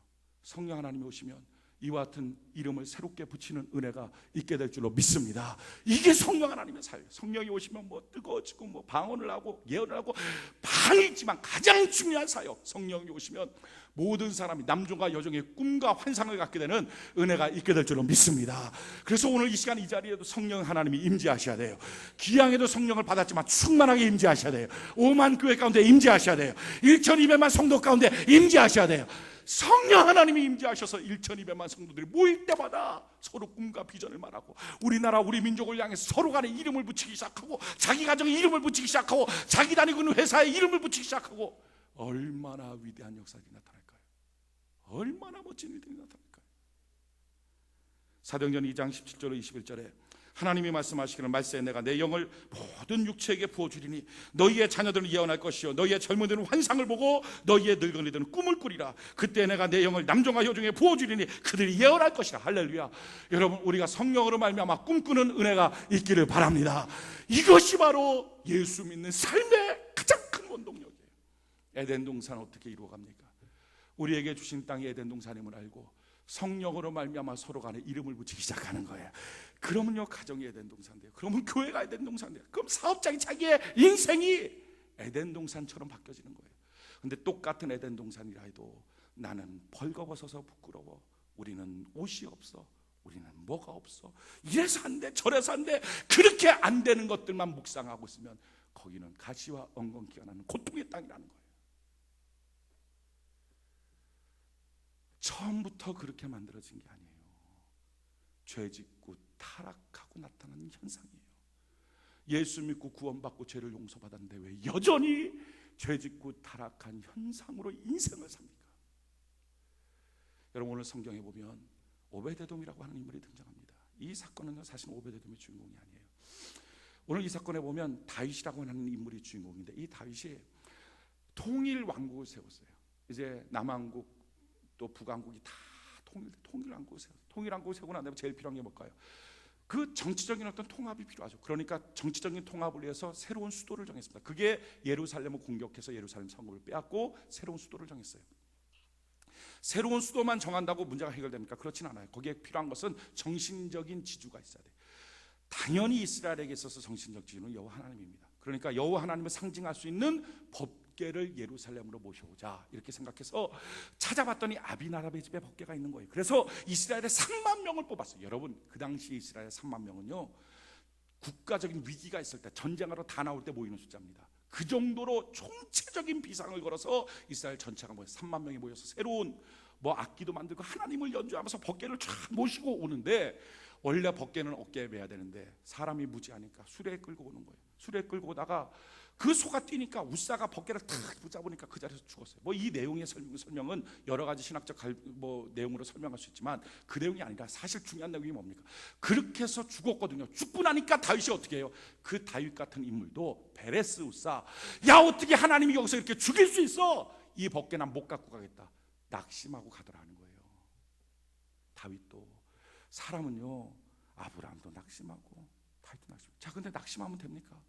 성령 하나님이 오시면 이와 같은 이름을 새롭게 붙이는 은혜가 있게 될 줄로 믿습니다. 이게 성령 하나님의 사역. 성령이 오시면 뜨거워지고 방언을 하고 예언을 하고 많이 있지만 가장 중요한 사역, 성령이 오시면 모든 사람이 남종과 여종의 꿈과 환상을 갖게 되는 은혜가 있게 될 줄로 믿습니다. 그래서 오늘 이 시간 이 자리에도 성령 하나님이 임재하셔야 돼요. 기양에도 성령을 받았지만 충만하게 임재하셔야 돼요. 5만 교회 가운데 임재하셔야 돼요. 1200만 성도 가운데 임재하셔야 돼요. 성령 하나님이 임재하셔서 1200만 성도들이 모일 때마다 서로 꿈과 비전을 말하고, 우리나라 우리 민족을 향해서 서로 간에 이름을 붙이기 시작하고, 자기 가정에 이름을 붙이기 시작하고, 자기 다니고 있는 회사에 이름을 붙이기 시작하고, 얼마나 위대한 역사들이 나타날까요? 얼마나 멋진 일들이 나타날까요? 사도행전 2장 17절로 21절에 하나님이 말씀하시기를, 말세에 내가 내 영을 모든 육체에게 부어주리니 너희의 자녀들은 예언할 것이요 너희의 젊은이들은 환상을 보고 너희의 늙은이들은 꿈을 꾸리라. 그때 내가 내 영을 남종과 여종에 부어주리니 그들이 예언할 것이라. 할렐루야. 여러분, 우리가 성령으로 말미암아 꿈꾸는 은혜가 있기를 바랍니다. 이것이 바로 예수 믿는 삶의 가장 큰 원동력이에요. 에덴 동산은 어떻게 이루어갑니까? 우리에게 주신 땅이 에덴 동산임을 알고 성령으로 말미암아 서로 간에 이름을 붙이기 시작하는 거예요. 그러면요, 가정이 에덴 동산돼요. 그러면 교회가 에덴 동산돼요. 그럼 사업장이, 자기의 인생이 에덴 동산처럼 바뀌어지는 거예요. 근데 똑같은 에덴 동산이라 해도 나는 벌거벗어서 부끄러워, 우리는 옷이 없어, 우리는 뭐가 없어, 이래서 안 돼, 저래서 안 돼, 그렇게 안 되는 것들만 묵상하고 있으면 거기는 가시와 엉겅퀴가 나는 고통의 땅이라는 거예요. 처음부터 그렇게 만들어진 게 아니에요. 죄짓고 타락하고 나타나는 현상이에요. 예수 믿고 구원받고 죄를 용서받았는데 왜 여전히 죄짓고 타락한 현상으로 인생을 삽니까? 여러분, 오늘 성경에 보면 오베데돔이라고 하는 인물이 등장합니다. 이 사건은 사실 오베데돔이 주인공이 아니에요. 오늘 이 사건에 보면 다윗이라고 하는 인물이 주인공인데, 이 다윗이 통일 왕국을 세웠어요. 이제 남왕국 또 북왕국이 다 통일 왕국을 세웠어요. 통일 왕국을 세우고 난 다음에 제일 필요한 게 뭘까요? 그 정치적인 어떤 통합이 필요하죠. 그러니까 정치적인 통합을 위해서 새로운 수도를 정했습니다. 그게 예루살렘을 공격해서 예루살렘 성읍을 빼앗고 새로운 수도를 정했어요. 새로운 수도만 정한다고 문제가 해결됩니까? 그렇진 않아요. 거기에 필요한 것은 정신적인 지주가 있어야 돼요. 당연히 이스라엘에게 있어서 정신적 지주는 여호와 하나님입니다. 그러니까 여호와 하나님을 상징할 수 있는 법궤를 예루살렘으로 모셔오자, 이렇게 생각해서 찾아봤더니 아비나답의 집에 법궤가 있는 거예요. 그래서 이스라엘에 3만 명을 뽑았어요. 여러분, 그 당시 이스라엘 3만 명은요, 국가적인 위기가 있을 때, 전쟁하러 다 나올 때 모이는 숫자입니다. 그 정도로 총체적인 비상을 걸어서 이스라엘 전체가 모여 3만 명이 모여서 새로운 악기도 만들고 하나님을 연주하면서 법궤를 쫙 모시고 오는데, 원래 법궤는 어깨에 매야 되는데 사람이 무지하니까 수레에 끌고 오는 거예요. 수레에 끌고 오다가 그 소가 뛰니까 우사가 법궤를 탁 붙잡으니까 그 자리에서 죽었어요. 이 내용의 설명은 여러 가지 신학적 내용으로 설명할 수 있지만 그 내용이 아니라 사실 중요한 내용이 뭡니까? 그렇게 해서 죽었거든요. 죽고 나니까 다윗이 어떻게 해요? 그 다윗 같은 인물도 베레스 우사, 야, 어떻게 하나님이 여기서 이렇게 죽일 수 있어? 이 법궤 난 못 갖고 가겠다. 낙심하고 가더라는 거예요. 다윗도. 사람은요, 아브라함도 낙심하고 다윗도 낙심하고. 자, 근데 낙심하면 됩니까?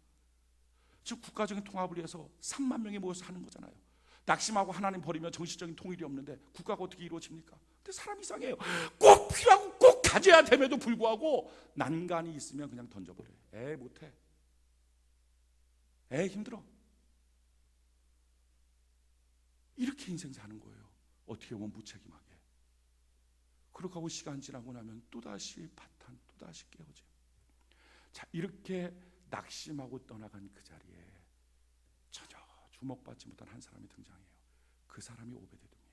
즉 국가적인 통합을 위해서 3만 명이 모여서 하는 거잖아요. 낙심하고 하나님 버리면 정신적인 통일이 없는데 국가가 어떻게 이루어집니까? 근데 사람 이상해요. 꼭 필요하고 꼭 가져야 됨에도 불구하고 난간이 있으면 그냥 던져버려요. 못해. 힘들어. 이렇게 인생 사는 거예요. 어떻게 보면 무책임하게. 그렇게 하고 시간 지나고 나면 또다시 파탄, 또다시 깨어져. 자, 이렇게 낙심하고 떠나간 그 자리에 전혀 주목받지 못한 한 사람이 등장해요. 그 사람이 오베데돔이에요.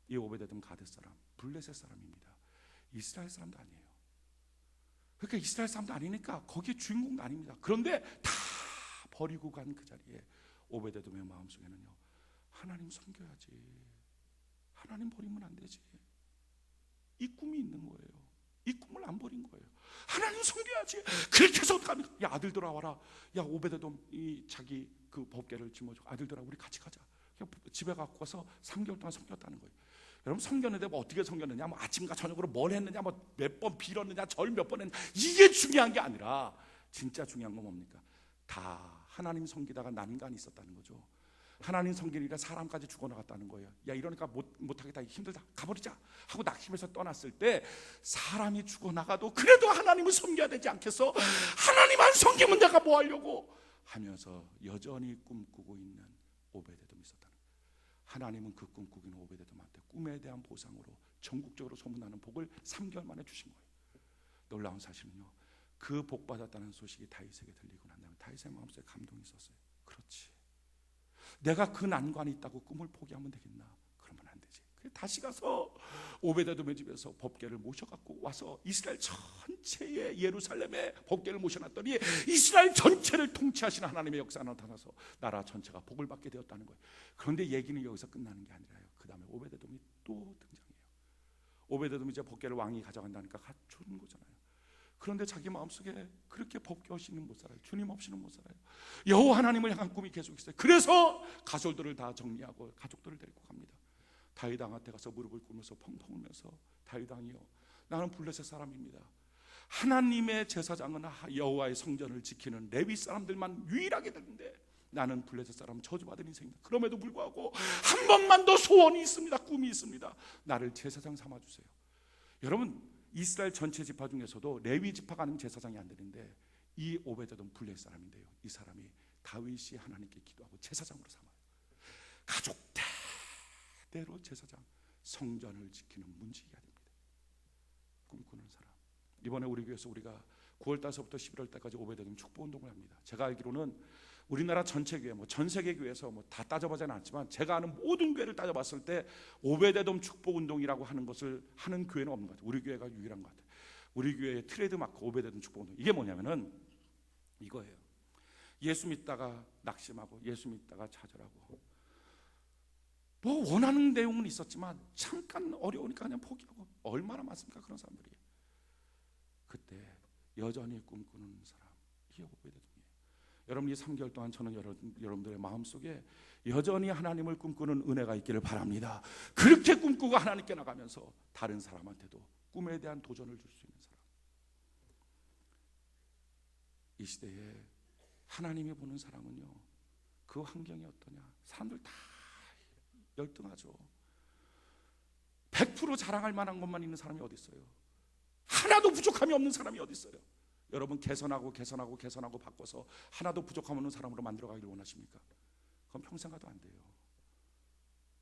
이 오베데돔 가뎃 사람, 블레셋 사람입니다. 이스라엘 사람도 아니에요. 그러니까 이스라엘 사람도 아니니까 거기에 주인공도 아닙니다. 그런데 다 버리고 간 그 자리에 오베데돔의 마음속에는요, 하나님 섬겨야지, 하나님 버리면 안 되지, 이 꿈이 있는 거예요. 이 꿈을 안 버린 거예요. 하나님 섬겨야지. 그렇게 해서 어떡합니까? 야, 아들들아 와라. 야, 오베데돔 이 자기 그 법궤를 짊어지고 아들들아 우리 같이 가자. 집에 갖고 가서 3개월 동안 섬겼다는 거예요. 여러분, 섬겼는데 어떻게 섬겼느냐, 아침과 저녁으로 뭘 했느냐, 몇 번 빌었느냐, 절 몇 번 했느냐, 이게 중요한 게 아니라 진짜 중요한 건 뭡니까? 다 하나님 섬기다가 난간이 있었다는 거죠. 하나님 섬기니까 사람까지 죽어나갔다는 거예요. 야, 이러니까 못하겠다, 힘들다, 가버리자 하고 낙심해서 떠났을 때 사람이 죽어나가도 그래도 하나님을 섬겨야 되지 않겠어? 하나님 안 섬기면 내가 뭐 하려고 하면서 여전히 꿈꾸고 있는 오베데돔이 있었다는 거예요. 하나님은 그 꿈꾸고 있는 오베데돔한테 꿈에 대한 보상으로 전국적으로 소문나는 복을 3개월 만에 주신 거예요. 놀라운 사실은요, 그 복 받았다는 소식이 다윗에게 들리고 난 다음에 다윗의 마음속에 감동이 있었어요. 그렇지, 내가 그 난관이 있다고 꿈을 포기하면 되겠나? 그러면 안 되지. 그래서 다시 가서 오베데돔의 집에서 법궤를 모셔갖고 와서 이스라엘 전체의 예루살렘에 법궤를 모셔놨더니 이스라엘 전체를 통치하시는 하나님의 역사가 나타나서 나라 전체가 복을 받게 되었다는 거예요. 그런데 얘기는 여기서 끝나는 게 아니라요, 그 다음에 오베데돔이 또 등장해요. 오베데돔이 이제 법궤를 왕이 가져간다니까 갖추는 거잖아요. 그런데 자기 마음속에 그렇게 법궤 없이는 못 살아요. 주님 없이는 못 살아요. 여호와 하나님을 향한 꿈이 계속 있어요. 그래서 가솔들을 다 정리하고 가족들을 데리고 갑니다. 다윗 왕한테 가서 무릎을 꿇으면서 펑펑 울면서, 다윗 왕이요, 나는 블레셋 사람입니다. 하나님의 제사장은 여호와의 성전을 지키는 레위 사람들만 유일하게 되는데 나는 블레셋 사람, 저주받은 인생입니다. 그럼에도 불구하고 한 번만 더 소원이 있습니다. 꿈이 있습니다. 나를 제사장 삼아주세요. 여러분, 이스라엘 전체 지파 중에서도 레위 지파가 아니면 제사장이 안 되는데 이 오베데돔 블레셋 사람인데요, 이 사람이 다윗이 하나님께 기도하고 제사장으로 삼아요. 가족 대대로 제사장, 성전을 지키는 문지기가 됩니다. 꿈꾸는 사람. 이번에 우리 교회에서 우리가 9월 달서부터 11월 달까지 오베데돔 축복운동을 합니다. 제가 알기로는 우리나라 전체 교회, 전 세계 교회에서 다 따져보지는 않지만 제가 아는 모든 교회를 따져봤을 때 오베데돔 축복운동이라고 하는 것을 하는 교회는 없는 것 같아요. 우리 교회가 유일한 것 같아요. 우리 교회의 트레이드마크 오베데돔 축복운동, 이게 뭐냐면은 이거예요. 예수 믿다가 낙심하고 예수 믿다가 좌절하고 뭐 원하는 내용은 있었지만 잠깐 어려우니까 그냥 포기하고 얼마나 많습니까 그런 사람들이. 그때 여전히 꿈꾸는 사람, 이게 오베데돔이에요. 여러분 이 3개월 동안 저는 여러분들의 마음속에 여전히 하나님을 꿈꾸는 은혜가 있기를 바랍니다. 그렇게 꿈꾸고 하나님께 나가면서 다른 사람한테도 꿈에 대한 도전을 줄 수 있는 사람. 이 시대에 하나님이 보는 사람은요, 그 환경이 어떠냐, 사람들 다 열등하죠. 100% 자랑할 만한 것만 있는 사람이 어디 있어요? 하나도 부족함이 없는 사람이 어디 있어요? 여러분 개선하고 바꿔서 하나도 부족함 없는 사람으로 만들어가기를 원하십니까? 그건 평생 가도 안 돼요.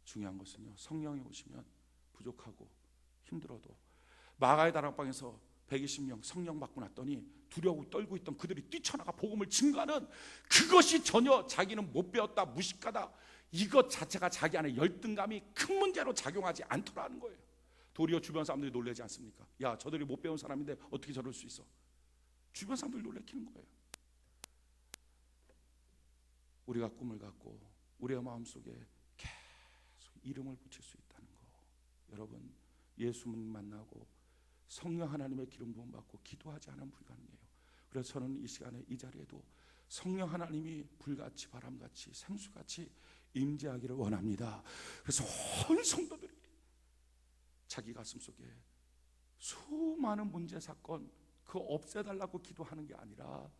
중요한 것은요, 성령이 오시면 부족하고 힘들어도 마가의 다락방에서 120명 성령 받고 났더니 두려워 떨고 있던 그들이 뛰쳐나가 복음을 증거하는, 그것이 전혀 자기는 못 배웠다, 무식하다, 이것 자체가 자기 안에 열등감이 큰 문제로 작용하지 않더라는 거예요. 도리어 주변 사람들이 놀라지 않습니까? 야, 저들이 못 배운 사람인데 어떻게 저럴 수 있어? 주변 사람들이 놀래키는 거예요. 우리가 꿈을 갖고 우리의 마음속에 계속 이름을 붙일 수 있다는 거, 여러분 예수님 만나고 성령 하나님의 기름 부음 받고 기도하지 않으면 불가능해요. 그래서 저는 이 시간에 이 자리에도 성령 하나님이 불같이 바람같이 생수같이 임재하기를 원합니다. 그래서 온 성도들이 자기 가슴 속에 수많은 문제 사건 그거 없애달라고 기도하는 게 아니라,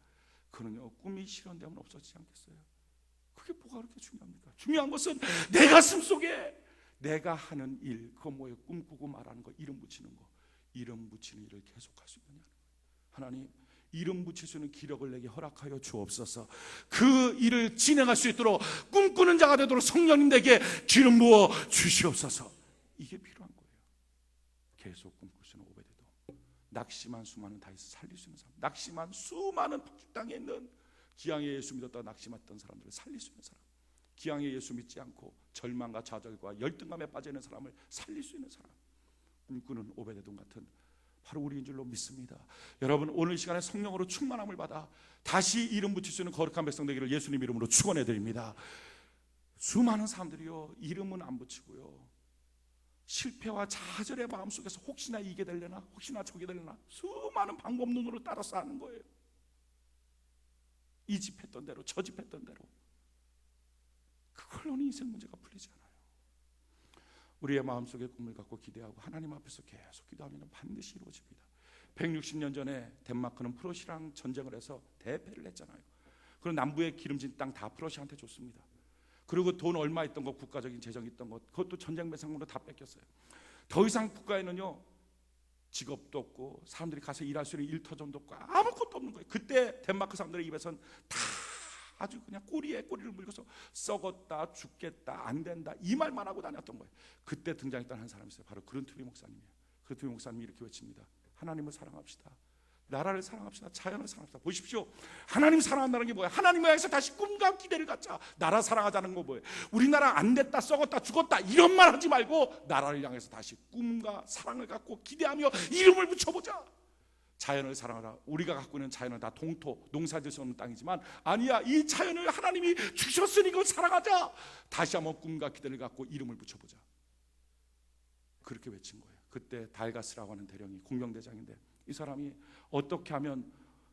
그는요 꿈이 실현되면 없어지지 않겠어요? 그게 뭐가 그렇게 중요합니까? 중요한 것은 내 가슴 속에 내가 하는 일, 그거 뭐예요? 꿈꾸고 말하는 거, 이름 붙이는 거, 이름 붙이는 일을 계속할 수 있느냐. 하나님, 이름 붙일 수 있는 기력을 내게 허락하여 주옵소서. 그 일을 진행할 수 있도록 꿈꾸는 자가 되도록 성령님 내게 기름 부어 주시옵소서. 이게 필요한 거예요. 계속 꿈꿀 수 있는 오베데돔, 낙심한 수많은 다윗을 살릴 수 있는 사람, 낙심한 수많은 북쪽 땅에 있는 기왕에 예수 믿었다가 낙심했던 사람들을 살릴 수 있는 사람, 기왕에 예수 믿지 않고 절망과 좌절과 열등감에 빠져 있는 사람을 살릴 수 있는 사람, 꿈꾸는 오베데돔 같은 바로 우리인 줄로 믿습니다. 여러분 오늘 시간에 성령으로 충만함을 받아 다시 이름 붙일 수 있는 거룩한 백성 되기를 예수님 이름으로 축원해 드립니다. 수많은 사람들이요 이름은 안 붙이고요 실패와 좌절의 마음속에서 혹시나 이게 되려나 혹시나 저게 되려나 수많은 방법론으로 따라서 하는 거예요. 이 집 했던 대로 저 집 했던 대로. 그걸로는 인생 문제가 풀리지 않아요. 우리의 마음속에 꿈을 갖고 기대하고 하나님 앞에서 계속 기도하면 반드시 이루어집니다. 160년 전에 덴마크는 프로시아랑 전쟁을 해서 대패를 했잖아요. 그리고 남부의 기름진 땅 다 프로시아한테 줬습니다. 그리고 돈 얼마 있던 것, 국가적인 재정 있던 것, 그것도 전쟁 배상으로 다 뺏겼어요. 더 이상 국가에는요 직업도 없고 사람들이 가서 일할 수 있는 일터전도 없고 아무것도 없는 거예요. 그때 덴마크 사람들의 입에선 다 아주 그냥 꼬리에 꼬리를 물고서 썩었다, 죽겠다, 안 된다 이 말만 하고 다녔던 거예요. 그때 등장했던 한 사람이 있어요. 바로 그룬트비 목사님이에요. 그룬트비 목사님이 이렇게 외칩니다. 하나님을 사랑합시다. 나라를 사랑합시다. 자연을 사랑합시다. 보십시오. 하나님 사랑한다는 게 뭐예요? 하나님을 향해서 다시 꿈과 기대를 갖자. 나라 사랑하자는 거 뭐예요? 우리나라 안 됐다, 썩었다, 죽었다 이런 말 하지 말고 나라를 향해서 다시 꿈과 사랑을 갖고 기대하며 이름을 붙여보자. 자연을 사랑하라. 우리가 갖고 있는 자연은 다 동토, 농사질 수 없는 땅이지만 아니야, 이 자연을 하나님이 주셨으니 이걸 사랑하자. 다시 한번 꿈과 기대를 갖고 이름을 붙여보자. 그렇게 외친 거예요. 그때 달가스라고 하는 대령이 공병대장인데 이 사람이 어떻게 하면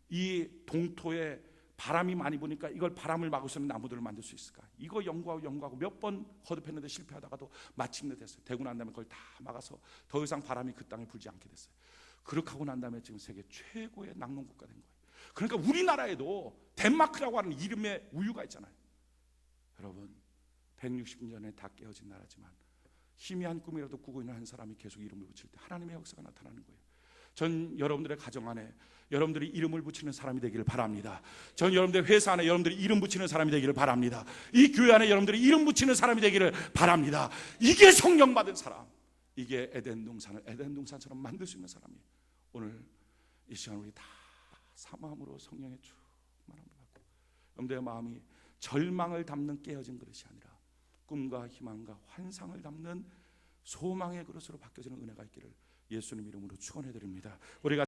이 동토에 바람이 많이 부니까 이걸 바람을 막을 수 있는 나무들을 만들 수 있을까? 이거 연구하고 몇 번 거듭했는데 실패하다가도 마침내 됐어요. 되고 난 다음에 그걸 다 막아서 더 이상 바람이 그 땅에 불지 않게 됐어요. 그렇게 하고 난 다음에 지금 세계 최고의 낙농국가 된 거예요. 그러니까 우리나라에도 덴마크라고 하는 이름의 우유가 있잖아요. 여러분 160년에 다 깨어진 나라지만 희미한 꿈이라도 꾸고 있는 한 사람이 계속 이름을 붙일 때 하나님의 역사가 나타나는 거예요. 전 여러분들의 가정 안에 여러분들이 이름을 붙이는 사람이 되기를 바랍니다. 전 여러분들의 회사 안에 여러분들이 이름 붙이는 사람이 되기를 바랍니다. 이 교회 안에 여러분들이 이름 붙이는 사람이 되기를 바랍니다. 이게 성령 받은 사람, 이게 에덴 동산을 에덴 동산처럼 만들 수 있는 사람이에요. 오늘 이 시간 우리 다 사모함으로 성령의 충만함을 받고 여러분들의 마음이 절망을 담는 깨어진 그릇이 아니라 꿈과 희망과 환상을 담는 소망의 그릇으로 바뀌어지는 은혜가 있기를 예수님 이름으로 축원해 드립니다. 우리가